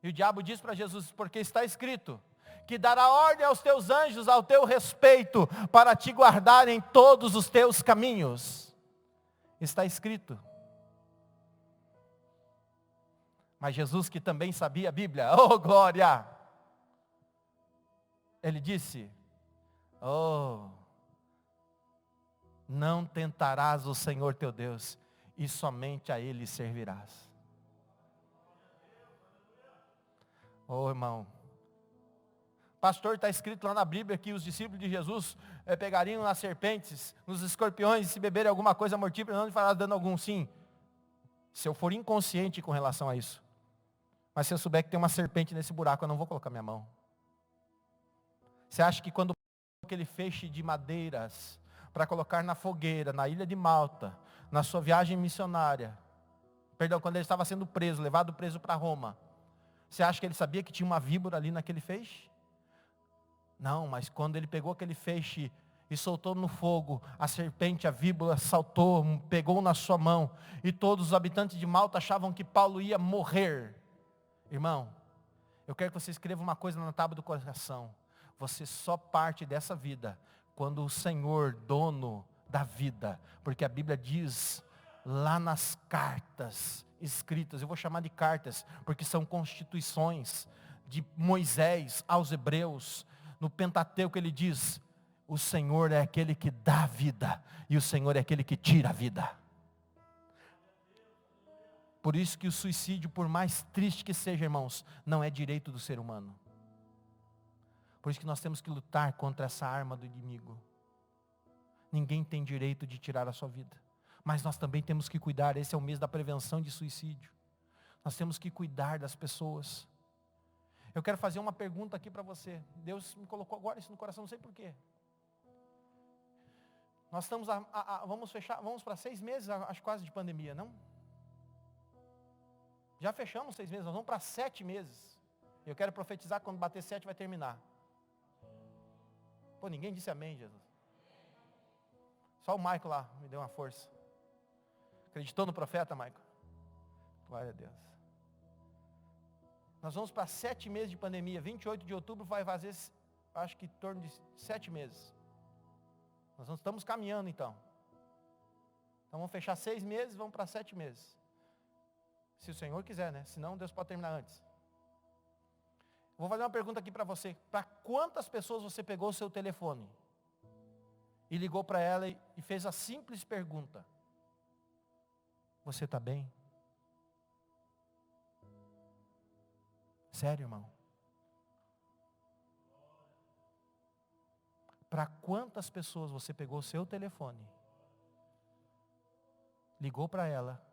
E o diabo diz para Jesus, porque está escrito, que dará ordem aos teus anjos ao teu respeito, para te guardar em todos os teus caminhos. Está escrito. Mas Jesus, que também sabia a Bíblia, oh glória! Ele disse, oh, não tentarás o Senhor teu Deus. e somente a Ele servirás. Ô irmão, pastor, está escrito lá na Bíblia que os discípulos de Jesus pegariam nas serpentes, nos escorpiões, e se beberem alguma coisa mortífera, não lhe fará dano algum. Sim, se eu for inconsciente com relação a isso. Mas se eu souber que tem uma serpente nesse buraco, eu não vou colocar minha mão. Você acha que quando aquele feixe de madeiras para colocar na fogueira, na ilha de Malta, na sua viagem missionária, quando ele estava sendo preso, levado preso para Roma, você acha que ele sabia que tinha uma víbora ali naquele feixe? Não, mas quando ele pegou aquele feixe e soltou no fogo, a serpente, a víbora saltou, pegou na sua mão, e todos os habitantes de Malta achavam que Paulo ia morrer. Irmão, eu quero que você escreva uma coisa na tábua do coração: você só parte dessa vida quando o Senhor, dono da vida, porque a Bíblia diz lá nas cartas escritas, eu vou chamar de cartas, porque são constituições de Moisés aos Hebreus, no Pentateuco ele diz: o Senhor é aquele que dá a vida, e o Senhor é aquele que tira a vida. Por isso que o suicídio, por mais triste que seja, irmãos, não é direito do ser humano. Por isso que nós temos que lutar contra essa arma do inimigo. Ninguém tem direito de tirar a sua vida. Mas nós também temos que cuidar, esse é o mês da prevenção de suicídio. Nós temos que cuidar das pessoas. Eu quero fazer uma pergunta aqui para você. Deus me colocou agora isso no coração, não sei porquê. Nós estamos, vamos para 6 meses, acho quase, de pandemia, não? Já fechamos 6 meses, nós vamos para 7 meses. Eu quero profetizar que quando bater 7 vai terminar. Pô, ninguém disse amém, Jesus. Só o Maico lá me deu uma força. Acreditou no profeta, Maico? Glória a Deus. Nós vamos para 7 meses de pandemia. 28 de outubro vai fazer, acho que em torno de 7 meses. Nós não estamos caminhando então. Então vamos fechar 6 meses, vamos para 7 meses. Se o Senhor quiser, né? Senão Deus pode terminar antes. Vou fazer uma pergunta aqui para você. Para quantas pessoas você pegou o seu telefone e ligou para ela e fez a simples pergunta: você está bem? Sério, irmão? Para quantas pessoas você pegou o seu telefone, ligou para ela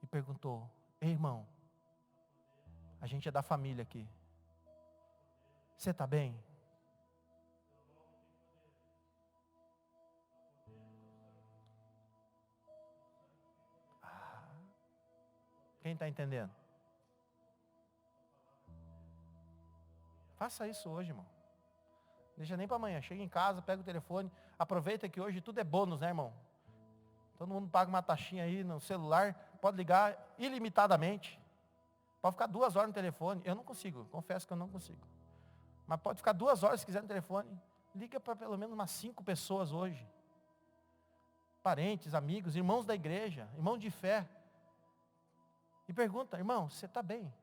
e perguntou: ei, irmão, a gente é da família aqui, você está bem? Quem está entendendo? Faça isso hoje, irmão. Deixa nem para amanhã. Chega em casa, pega o telefone. Aproveita que hoje tudo é bônus, né, irmão? Todo mundo paga uma taxinha aí no celular. Pode ligar ilimitadamente. Pode ficar 2 horas no telefone. Eu não consigo, confesso que eu não consigo. Mas pode ficar 2 horas se quiser no telefone. Liga para pelo menos umas 5 pessoas hoje. Parentes, amigos, irmãos da igreja, irmãos de fé. E pergunta: irmão, você está bem?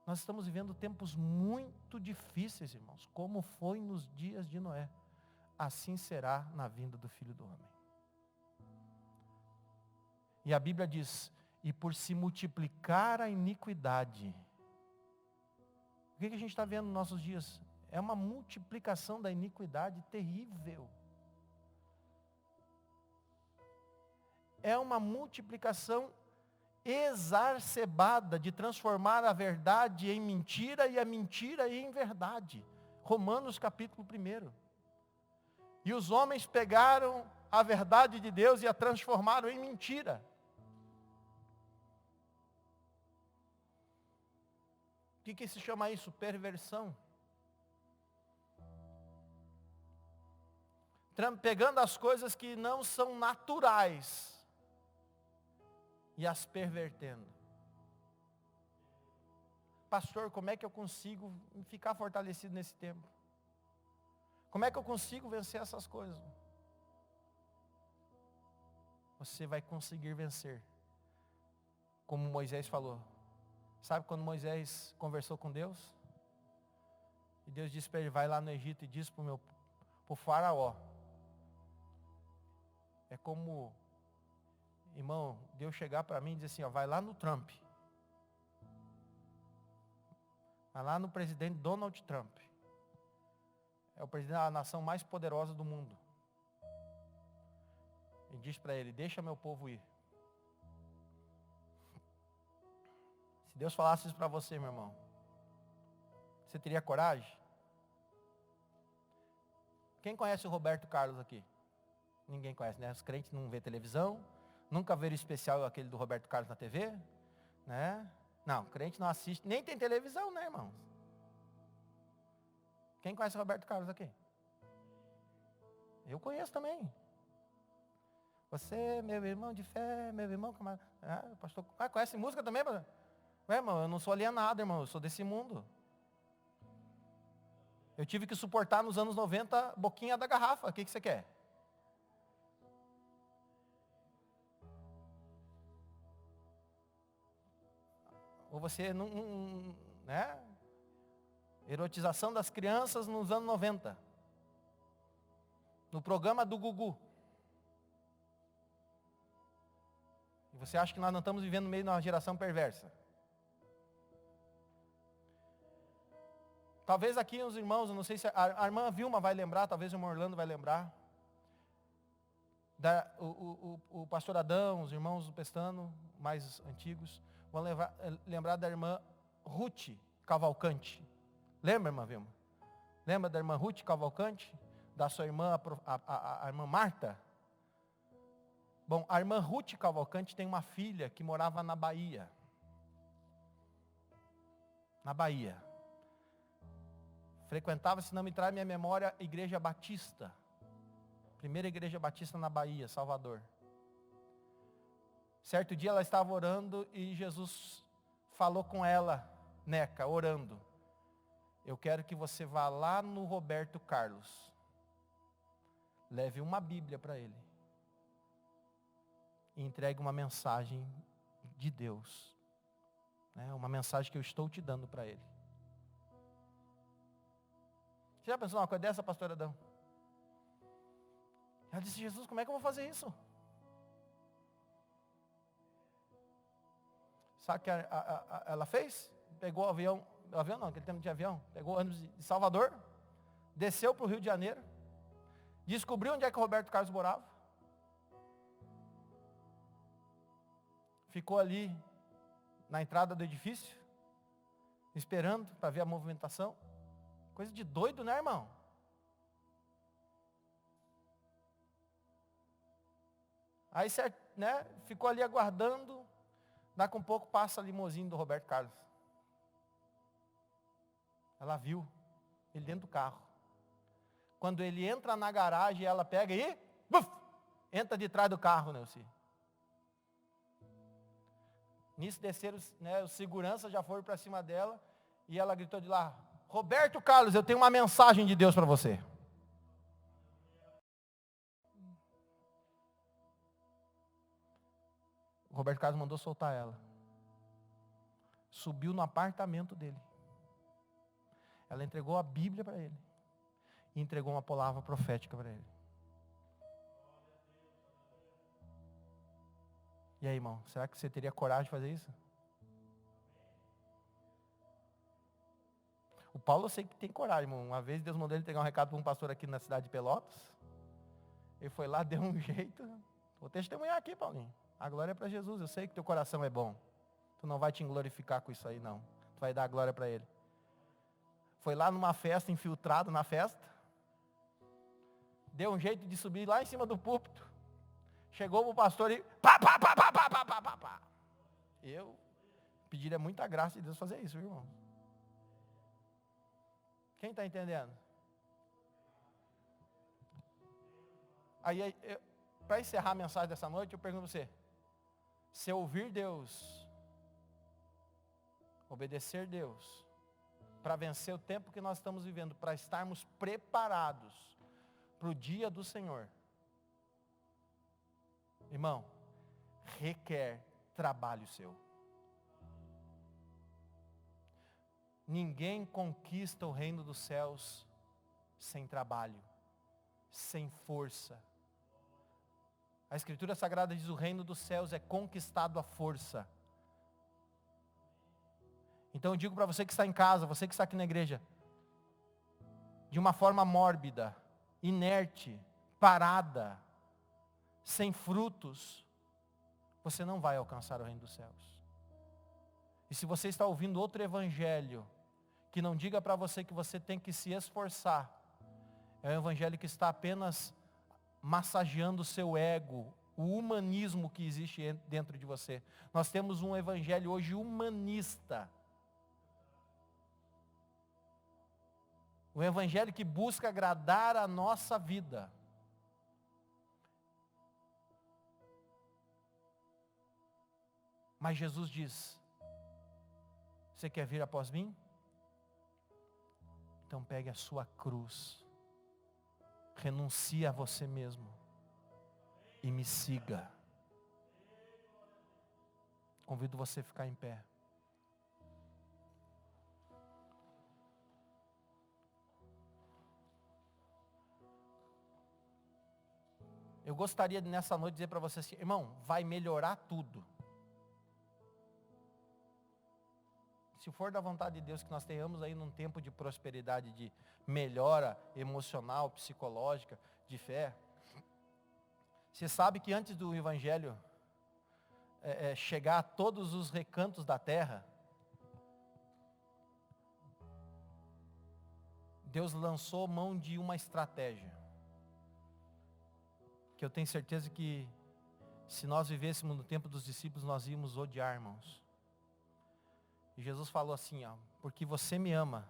Nós estamos vivendo tempos muito difíceis, irmãos, como foi nos dias de Noé. Assim será na vinda do Filho do Homem. E a Bíblia diz: e por se multiplicar a iniquidade. O que a gente está vendo nos nossos dias? É uma multiplicação da iniquidade terrível. É uma multiplicação exacerbada de transformar a verdade em mentira e a mentira em verdade. Romanos capítulo 1. E os homens pegaram a verdade de Deus e a transformaram em mentira. O que se chama isso? Perversão. Pegando as coisas que não são naturais e as pervertendo. Pastor, como é que eu consigo ficar fortalecido nesse tempo? Como é que eu consigo vencer essas coisas? Você vai conseguir vencer, como Moisés falou. Sabe quando Moisés conversou com Deus? E Deus disse para ele: vai lá no Egito e diz para o faraó É como, irmão, Deus chegar para mim e dizer assim, ó, vai lá no Trump. Vai lá no presidente Donald Trump. É o presidente da nação mais poderosa do mundo. E diz para ele, deixa meu povo ir. Se Deus falasse isso para você, meu irmão, você teria coragem? Quem conhece o Roberto Carlos aqui? Ninguém conhece, né? Os crentes não vê televisão, nunca viram o especial aquele do Roberto Carlos na TV, né? Não, crente não assiste, nem tem televisão, né, irmãos? Quem conhece o Roberto Carlos aqui? Eu conheço também. Você, meu irmão de fé, meu irmão, pastor, conhece música também, pastor? Ué, irmão, eu não sou alienado, irmão, eu sou desse mundo. Eu tive que suportar nos anos 90 boquinha da garrafa, o que você quer? Ou você não, né? Erotização das crianças nos anos 90. No programa do Gugu. E você acha que nós não estamos vivendo no meio de uma geração perversa? Talvez aqui os irmãos, eu não sei se a irmã Vilma vai lembrar, talvez o irmão Orlando vai lembrar. O pastor Adão, os irmãos do Pestano, mais antigos, vão lembrar da irmã Ruth Cavalcante. Lembra, irmã Vilma? Lembra da irmã Ruth Cavalcante? Da sua irmã, a irmã Marta? Bom, a irmã Ruth Cavalcante tem uma filha que morava na Bahia. Na Bahia. Frequentava, se não me trai minha memória, Igreja Batista. Primeira Igreja Batista na Bahia, Salvador. Certo dia ela estava orando e Jesus falou com ela, Neca, orando. Eu quero que você vá lá no Roberto Carlos. Leve uma Bíblia para ele. E entregue uma mensagem de Deus. Né? Uma mensagem que eu estou te dando para ele. Você já pensou numa coisa dessa, pastor Adão? Ela disse, Jesus, como é que eu vou fazer isso? Sabe o que ela fez? Pegou o avião não, aquele tempo não tinha avião. Pegou o ônibus de Salvador, desceu para o Rio de Janeiro, descobriu onde é que o Roberto Carlos morava. Ficou ali na entrada do edifício, esperando para ver a movimentação. Coisa de doido, né, irmão? Aí, né, ficou ali aguardando. Daqui a um pouco passa a limusine do Roberto Carlos. Ela viu ele dentro do carro. Quando ele entra na garagem, ela pega e entra de trás do carro, Nelci. Nisso desceram, né, os seguranças já foram para cima dela. E ela gritou de lá, Roberto Carlos, eu tenho uma mensagem de Deus para você. O Roberto Carlos mandou soltar ela. Subiu no apartamento dele. Ela entregou a Bíblia para ele. E entregou uma palavra profética para ele. E aí, irmão, será que você teria coragem de fazer isso? O Paulo eu sei que tem coragem, irmão. Uma vez Deus mandou ele entregar um recado para um pastor aqui na cidade de Pelotas. Ele foi lá, deu um jeito. Vou testemunhar aqui, Paulinho. A glória é para Jesus. Eu sei que teu coração é bom. Tu não vai te glorificar com isso aí, não. Tu vai dar a glória para ele. Foi lá numa festa, infiltrado na festa. Deu um jeito de subir lá em cima do púlpito. Chegou para o pastor e pá. Eu pediria muita graça de Deus fazer isso, viu, irmão? Quem está entendendo? Aí, para encerrar a mensagem dessa noite, eu pergunto a você. Se ouvir Deus, obedecer Deus, para vencer o tempo que nós estamos vivendo, para estarmos preparados para o dia do Senhor, irmão, requer trabalho seu. Ninguém conquista o reino dos céus sem trabalho, sem força. A Escritura Sagrada diz: o reino dos céus é conquistado à força. Então eu digo para você que está em casa, você que está aqui na igreja, de uma forma mórbida, inerte, parada, sem frutos, você não vai alcançar o reino dos céus. E se você está ouvindo outro evangelho, que não diga para você que você tem que se esforçar, é um evangelho que está apenas massageando o seu ego, o humanismo que existe dentro de você. Nós temos um evangelho hoje humanista. Um evangelho que busca agradar a nossa vida. Mas Jesus diz: você quer vir após mim? Então pegue a sua cruz, renuncie a você mesmo e me siga. Convido você a ficar em pé. Eu gostaria de nessa noite dizer para você assim: irmão, vai melhorar tudo. Se for da vontade de Deus que nós tenhamos aí num tempo de prosperidade, de melhora emocional, psicológica, de fé. Você sabe que antes do Evangelho chegar a todos os recantos da terra, Deus lançou mão de uma estratégia. Que eu tenho certeza que se nós vivêssemos no tempo dos discípulos, nós íamos odiar, irmãos. E Jesus falou assim, ó: porque você me ama,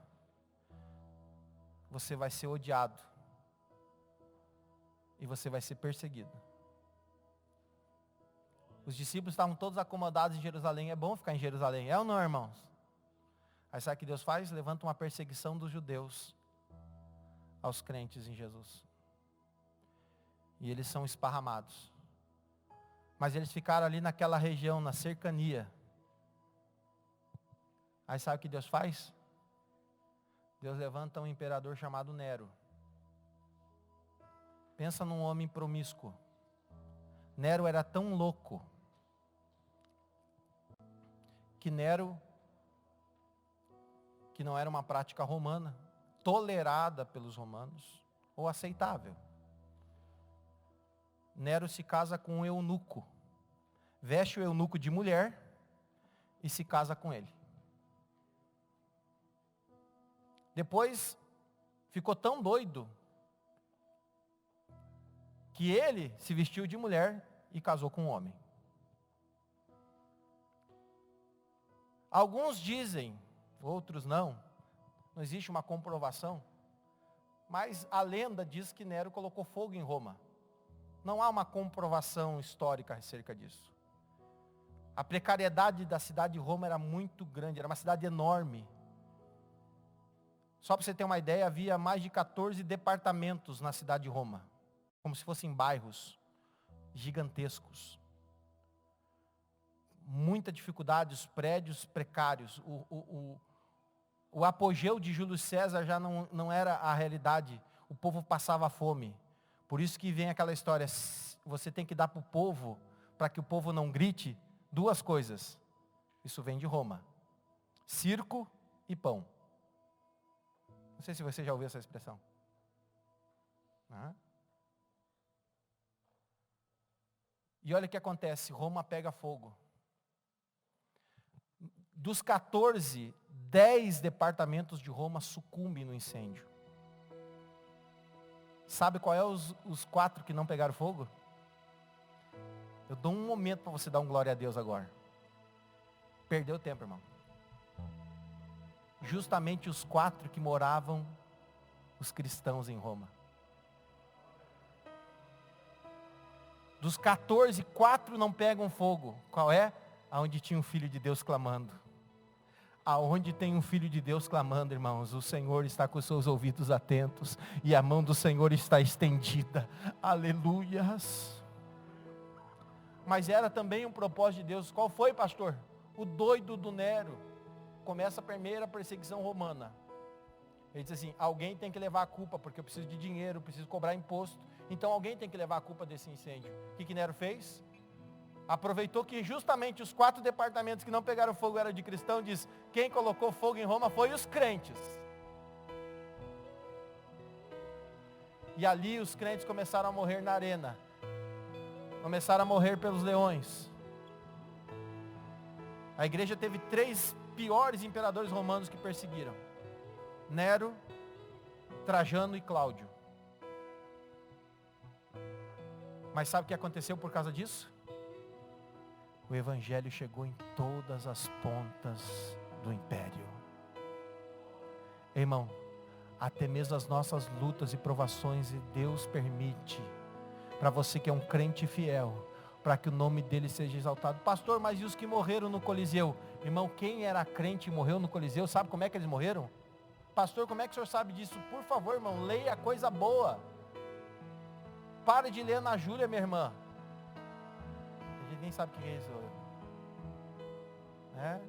você vai ser odiado. E você vai ser perseguido. Os discípulos estavam todos acomodados em Jerusalém. É bom ficar em Jerusalém, é ou não, irmãos? Aí sabe o que Deus faz? Levanta uma perseguição dos judeus aos crentes em Jesus. E eles são esparramados. Mas eles ficaram ali naquela região, na cercania. Aí sabe o que Deus faz? Deus levanta um imperador chamado Nero. Pensa num homem promíscuo. Nero era tão louco que Nero, que não era uma prática romana, tolerada pelos romanos, ou aceitável. Nero se casa com um eunuco, veste o eunuco de mulher e se casa com ele. Depois ficou tão doido que ele se vestiu de mulher e casou com um homem. Alguns dizem, outros não existe uma comprovação, mas a lenda diz que Nero colocou fogo em Roma. Não há uma comprovação histórica acerca disso. A precariedade da cidade de Roma era muito grande, era uma cidade enorme. Só para você ter uma ideia, havia mais de 14 departamentos na cidade de Roma, como se fossem bairros gigantescos. Muita dificuldade, os prédios precários. O apogeu de Júlio César já não era a realidade. O povo passava fome. Por isso que vem aquela história, você tem que dar para o povo, para que o povo não grite, duas coisas. Isso vem de Roma: circo e pão. Não sei se você já ouviu essa expressão. E olha o que acontece, Roma pega fogo. Dos 14, 10 departamentos de Roma sucumbem no incêndio. Sabe qual é os 4 que não pegaram fogo? Eu dou um momento para você dar um glória a Deus agora. Perdeu tempo, irmão. Justamente os 4 que moravam os cristãos em Roma. Dos 14, 4 não pegam fogo. Qual é? Aonde tinha um filho de Deus clamando. Aonde tem um filho de Deus clamando, irmãos, o Senhor está com os seus ouvidos atentos e a mão do Senhor está estendida. Aleluias. Mas era também um propósito de Deus. Qual foi, pastor? O doido do Nero. Começa a primeira perseguição romana. Ele diz assim, alguém tem que levar a culpa, porque eu preciso de dinheiro, eu preciso cobrar imposto. Então alguém tem que levar a culpa desse incêndio. O que Nero fez? Aproveitou que justamente os 4 departamentos que não pegaram fogo eram de cristão, diz, quem colocou fogo em Roma foi os crentes. E ali os crentes começaram a morrer na arena. Começaram a morrer pelos leões. A igreja teve 3 piores imperadores romanos que perseguiram. Nero, Trajano e Cláudio. Mas sabe o que aconteceu por causa disso? O evangelho chegou em todas as pontas do império. Irmão, até mesmo as nossas lutas e provações, Deus permite, para você que é um crente fiel, para que o nome dele seja exaltado. Pastor, mas e os que morreram no Coliseu? Irmão, quem era crente e morreu no Coliseu, sabe como é que eles morreram? Pastor, como é que o senhor sabe disso? Por favor, irmão, leia coisa boa. Pare de ler Ana Júlia, minha irmã. A gente nem sabe o que é isso. Né?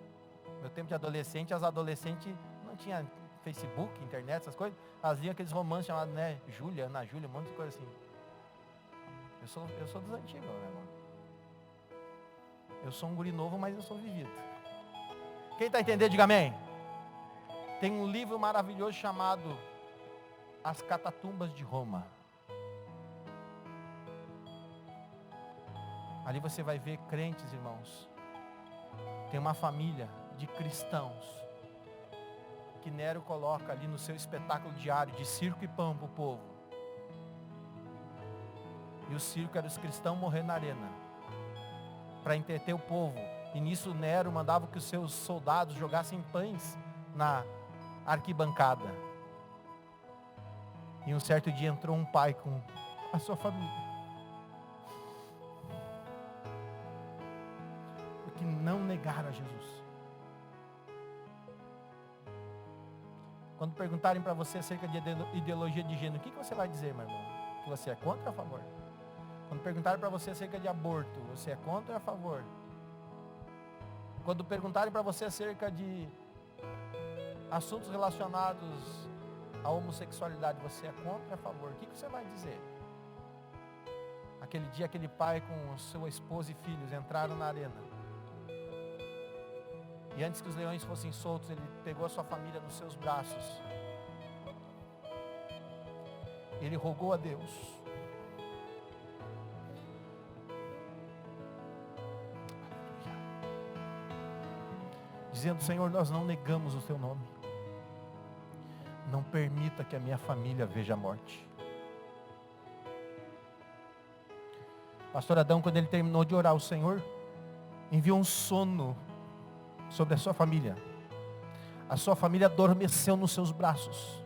Meu tempo de adolescente, as adolescentes não tinham Facebook, internet, essas coisas. Elas liam aqueles romances chamados, né, Júlia, Ana Júlia, um monte de coisa assim. Eu sou dos antigos, meu irmão. Eu sou um guri novo, mas eu sou vivido. Quem está entendendo, diga amém. Tem um livro maravilhoso chamado As Catatumbas de Roma. Ali você vai ver crentes, irmãos. Tem uma família de cristãos que Nero coloca ali no seu espetáculo diário de circo e pão para o povo. E o circo era os cristãos morrer na arena para entreter o povo. E nisso Nero mandava que os seus soldados jogassem pães na arquibancada. E um certo dia entrou um pai com a sua família. Porque não negaram a Jesus. Quando perguntarem para você acerca de ideologia de gênero, o que você vai dizer, meu irmão? Que você é contra ou a favor? Quando perguntarem para você acerca de aborto, você é contra ou a favor? Quando perguntarem para você acerca de assuntos relacionados à homossexualidade, você é contra ou a favor? O que você vai dizer? Aquele dia, aquele pai com sua esposa e filhos entraram na arena. E antes que os leões fossem soltos, ele pegou a sua família nos seus braços. Ele rogou a Deus. Dizendo, Senhor, nós não negamos o teu nome. Não permita que a minha família veja a morte. Pastor Adão, quando ele terminou de orar, o Senhor enviou um sono sobre a sua família. A sua família adormeceu nos seus braços.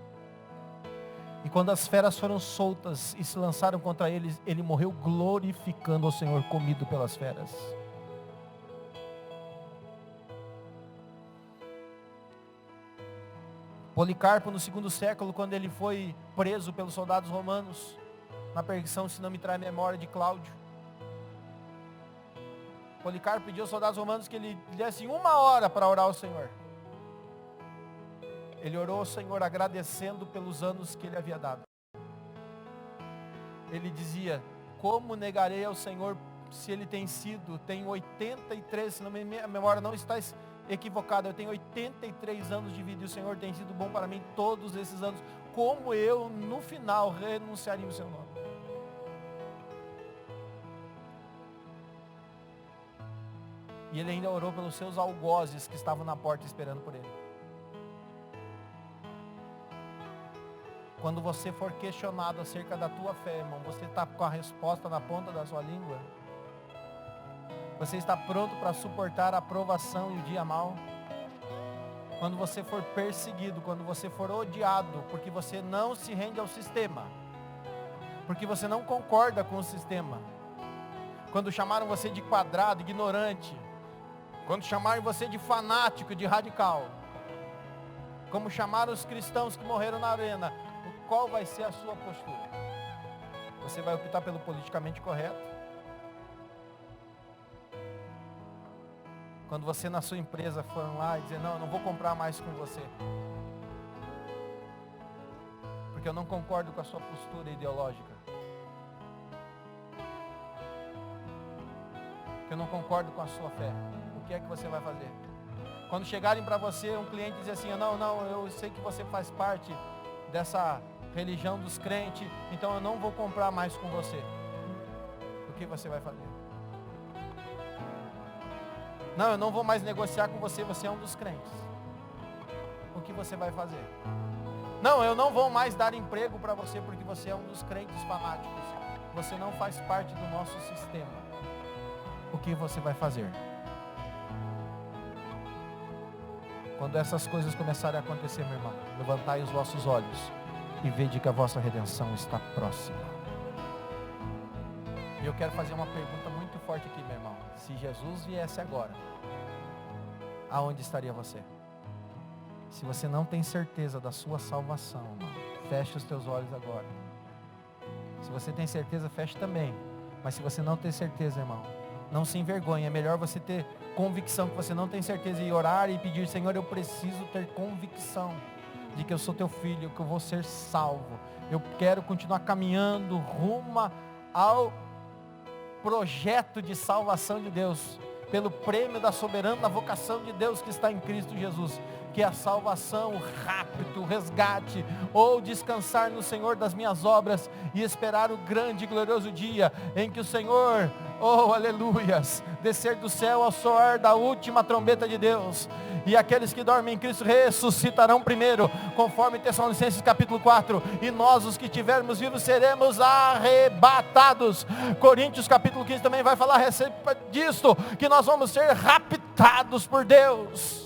E quando as feras foram soltas e se lançaram contra eles, ele morreu glorificando ao Senhor, comido pelas feras. Policarpo, no 2º século, quando ele foi preso pelos soldados romanos, na perseguição, se não me trai a memória, de Cláudio. Policarpo pediu aos soldados romanos que ele desse 1 hora para orar ao Senhor. Ele orou ao Senhor agradecendo pelos anos que ele havia dado. Ele dizia, como negarei ao Senhor se ele tem 83, se não a memória não está equivocada, eu tenho 83 anos de vida e o Senhor tem sido bom para mim todos esses anos. Como eu, no final, renunciaria o seu nome? E ele ainda orou pelos seus algozes que estavam na porta esperando por ele. Quando você for questionado acerca da tua fé, irmão, você está com a resposta na ponta da sua língua? Você está pronto para suportar a provação e o dia mau? Quando você for perseguido, quando você for odiado, porque você não se rende ao sistema, porque você não concorda com o sistema. Quando chamaram você de quadrado, ignorante, quando chamaram você de fanático, de radical, como chamaram os cristãos que morreram na arena, qual vai ser a sua postura? Você vai optar pelo politicamente correto? Quando você na sua empresa for lá e dizer, não, eu não vou comprar mais com você. porque eu não concordo com a sua postura ideológica. Que eu não concordo com a sua fé. O que é que você vai fazer? Quando chegarem para você, um cliente dizer assim, não, eu sei que você faz parte dessa religião dos crentes, então eu não vou comprar mais com você. O que você vai fazer? Não, eu não vou mais negociar com você, você é um dos crentes. O que você vai fazer? Não, eu não vou mais dar emprego para você porque você é um dos crentes fanáticos. Você não faz parte do nosso sistema. O que você vai fazer? Quando essas coisas começarem a acontecer, meu irmão, levantai os vossos olhos e vede que a vossa redenção está próxima. E eu quero fazer uma pergunta muito forte aqui, meu irmão. Se Jesus viesse agora, aonde estaria você? Se você não tem certeza da sua salvação, irmão, feche os teus olhos agora. Se você tem certeza, feche também. Mas se você não tem certeza, irmão, não se envergonhe. É melhor você ter convicção que você não tem certeza e orar e pedir, Senhor, eu preciso ter convicção de que eu sou teu filho, que eu vou ser salvo. Eu quero continuar caminhando rumo ao projeto de salvação de Deus, pelo prêmio da soberana vocação de Deus que está em Cristo Jesus, que é a salvação, o rapto, o resgate, ou descansar no Senhor das minhas obras e esperar o grande e glorioso dia em que o Senhor, oh aleluias, descer do céu ao soar da última trombeta de Deus, e aqueles que dormem em Cristo ressuscitarão primeiro, conforme Tessalonicenses capítulo 4, e nós os que tivermos vivos seremos arrebatados. Coríntios capítulo 15 também vai falar a respeito disto, que nós vamos ser raptados por Deus.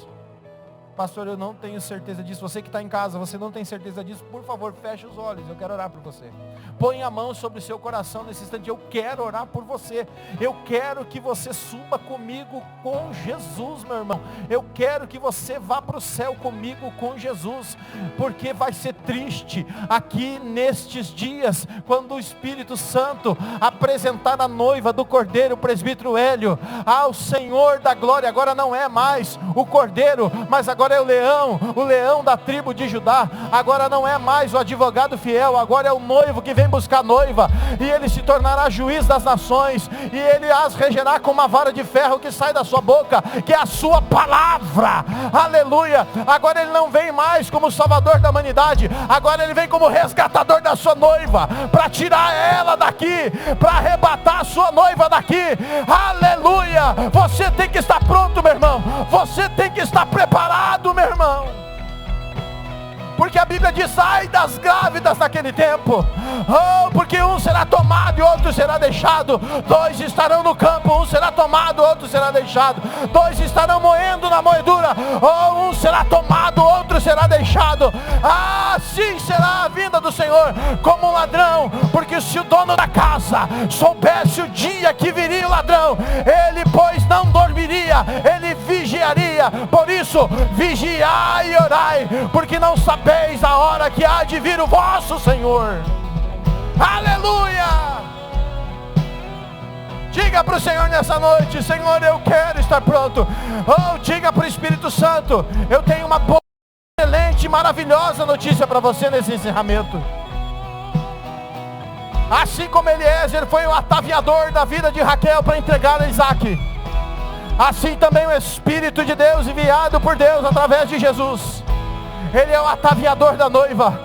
Pastor, eu não tenho certeza disso. Você que está em casa, você não tem certeza disso, por favor, feche os olhos, eu quero orar por você. Põe a mão sobre o seu coração nesse instante, eu quero orar por você. Eu quero que você suba comigo com Jesus, meu irmão. Eu quero que você vá para o céu comigo com Jesus, porque vai ser triste aqui nestes dias, quando o Espírito Santo apresentar a noiva do Cordeiro, o presbítero Hélio, ao Senhor da glória. Agora não é mais o Cordeiro, mas agora é o leão da tribo de Judá. Agora não é mais o advogado fiel, agora é o noivo que vem buscar a noiva, e ele se tornará juiz das nações, e ele as regerá com uma vara de ferro que sai da sua boca, que é a sua palavra, aleluia. Agora ele não vem mais como salvador da humanidade, agora ele vem como resgatador da sua noiva, para tirar ela daqui, para arrebatar a sua noiva daqui, aleluia. Você tem que estar pronto, meu irmão, você tem que estar preparado, meu irmão, porque a Bíblia diz, ai das grávidas naquele tempo, oh, porque um será tomado e outro será deixado, dois estarão no campo, um será tomado, outro será deixado, dois estarão moendo na moedura, oh, um será tomado, outro será deixado. Assim será a vinda do Senhor, como um ladrão, porque se o dono da casa soubesse o dia que viria o ladrão, ele pois não dormiria, ele vigiaria. Por isso, vigiai e orai, porque não sabeis a hora que há de vir o vosso Senhor. Aleluia. Diga para o Senhor nessa noite, Senhor, eu quero estar pronto. Oh, diga para o Espírito Santo, eu tenho uma boa, excelente, maravilhosa notícia para você nesse encerramento. Assim como Eliezer foi o ataviador da vida de Raquel para entregar a Isaac, assim também o Espírito de Deus, enviado por Deus através de Jesus, ele é o ataviador da noiva.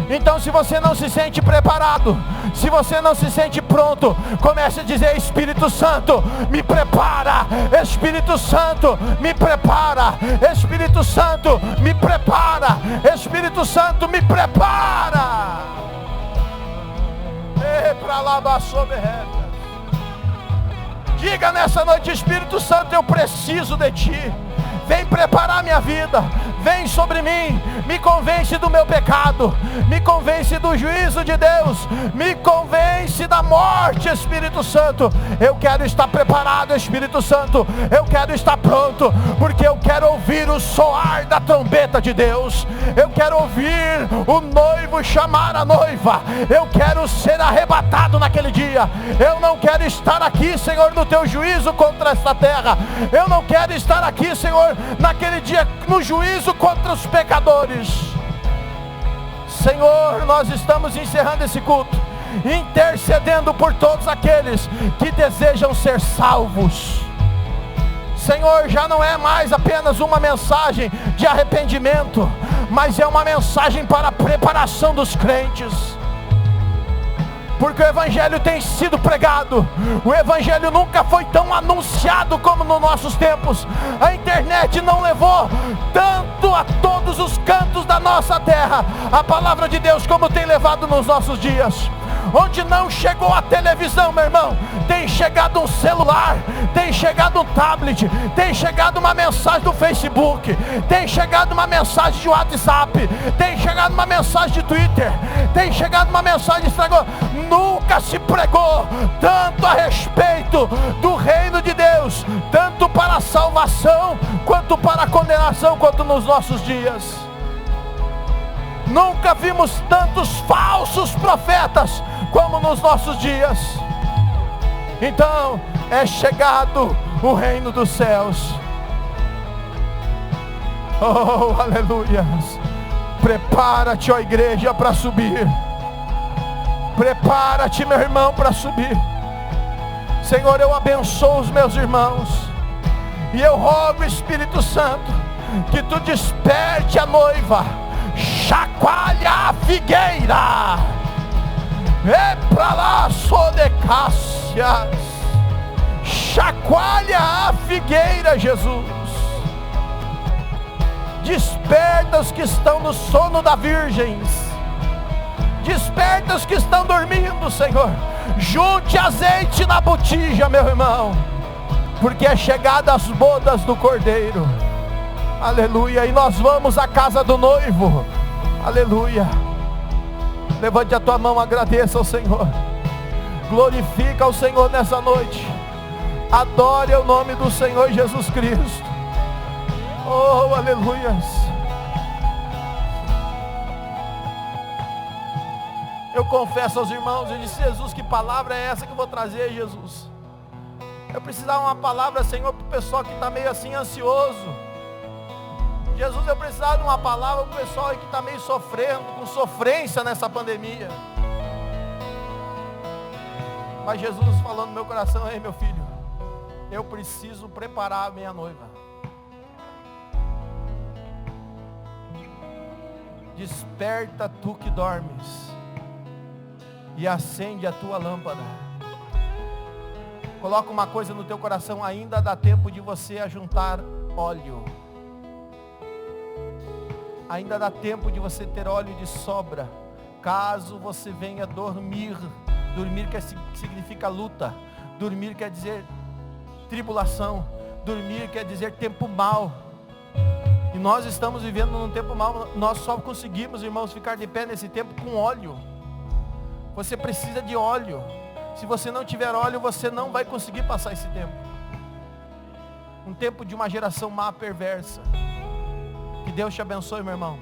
Então, se você não se sente preparado, se você não se sente pronto, comece a dizer, Espírito Santo, me prepara, Espírito Santo, me prepara, Espírito Santo, me prepara, Espírito Santo, me prepara. Diga nessa noite, Espírito Santo, eu preciso de Ti. Vem preparar minha vida, vem sobre mim, me convence do meu pecado, me convence do juízo de Deus, me convence da morte, Espírito Santo. Eu quero estar preparado, Espírito Santo, eu quero estar pronto, porque eu quero ouvir o soar da trombeta de Deus, eu quero ouvir o noivo chamar a noiva, eu quero ser arrebatado naquele dia. Eu não quero estar aqui, Senhor, no Teu juízo contra esta terra, eu não quero estar aqui, Senhor, naquele dia no juízo contra os pecadores. Senhor, nós estamos encerrando esse culto, intercedendo por todos aqueles que desejam ser salvos. Senhor, já não é mais apenas uma mensagem de arrependimento, mas é uma mensagem para a preparação dos crentes. Porque o Evangelho tem sido pregado, o Evangelho nunca foi tão anunciado como nos nossos tempos. A internet não levou tanto a todos os cantos da nossa terra a palavra de Deus como tem levado nos nossos dias. Onde não chegou a televisão, meu irmão, tem chegado um celular, tem chegado um tablet, tem chegado uma mensagem do Facebook, tem chegado uma mensagem de WhatsApp, tem chegado uma mensagem de Twitter, tem chegado uma mensagem de Instagram. Nunca se pregou tanto a respeito do reino de Deus, tanto para a salvação, quanto para a condenação, quanto nos nossos dias. Nunca vimos tantos falsos profetas como nos nossos dias. Então é chegado o reino dos céus. Oh, aleluia. Prepara-te, ó igreja, para subir. Prepara-te, meu irmão, para subir. Senhor, eu abençoo os meus irmãos, e eu rogo, Espírito Santo, que tu desperte a noiva. Chacoalha a figueira, é pra lá, sodecácias. Chacoalha a figueira, Jesus. Desperta os que estão no sono da virgens, desperta os que estão dormindo, Senhor. Junte azeite na botija, meu irmão, porque é chegada as bodas do Cordeiro. Aleluia. E nós vamos à casa do noivo. Aleluia. Levante a tua mão, agradeça ao Senhor, glorifica ao Senhor nessa noite, adore o nome do Senhor Jesus Cristo. Oh, aleluias. Eu confesso aos irmãos, eu disse: Jesus, que palavra é essa que eu vou trazer, Jesus? Eu precisava uma palavra, Senhor, para o pessoal que está meio assim ansioso. Jesus, eu precisava de uma palavra para o pessoal que está meio sofrendo, com sofrência nessa pandemia. Mas Jesus falando no meu coração: ei, meu filho, eu preciso preparar a minha noiva. Desperta tu que dormes, e acende a tua lâmpada. Coloca uma coisa no teu coração: ainda dá tempo de você ajuntar óleo. Ainda dá tempo de você ter óleo de sobra, caso você venha dormir. Dormir significa luta. Dormir quer dizer tribulação. Dormir quer dizer tempo mau. E nós estamos vivendo num tempo mau. Nós só conseguimos, irmãos, ficar de pé nesse tempo com óleo. Você precisa de óleo. Se você não tiver óleo, você não vai conseguir passar esse tempo. Um tempo de uma geração má, perversa. Que Deus te abençoe, meu irmão.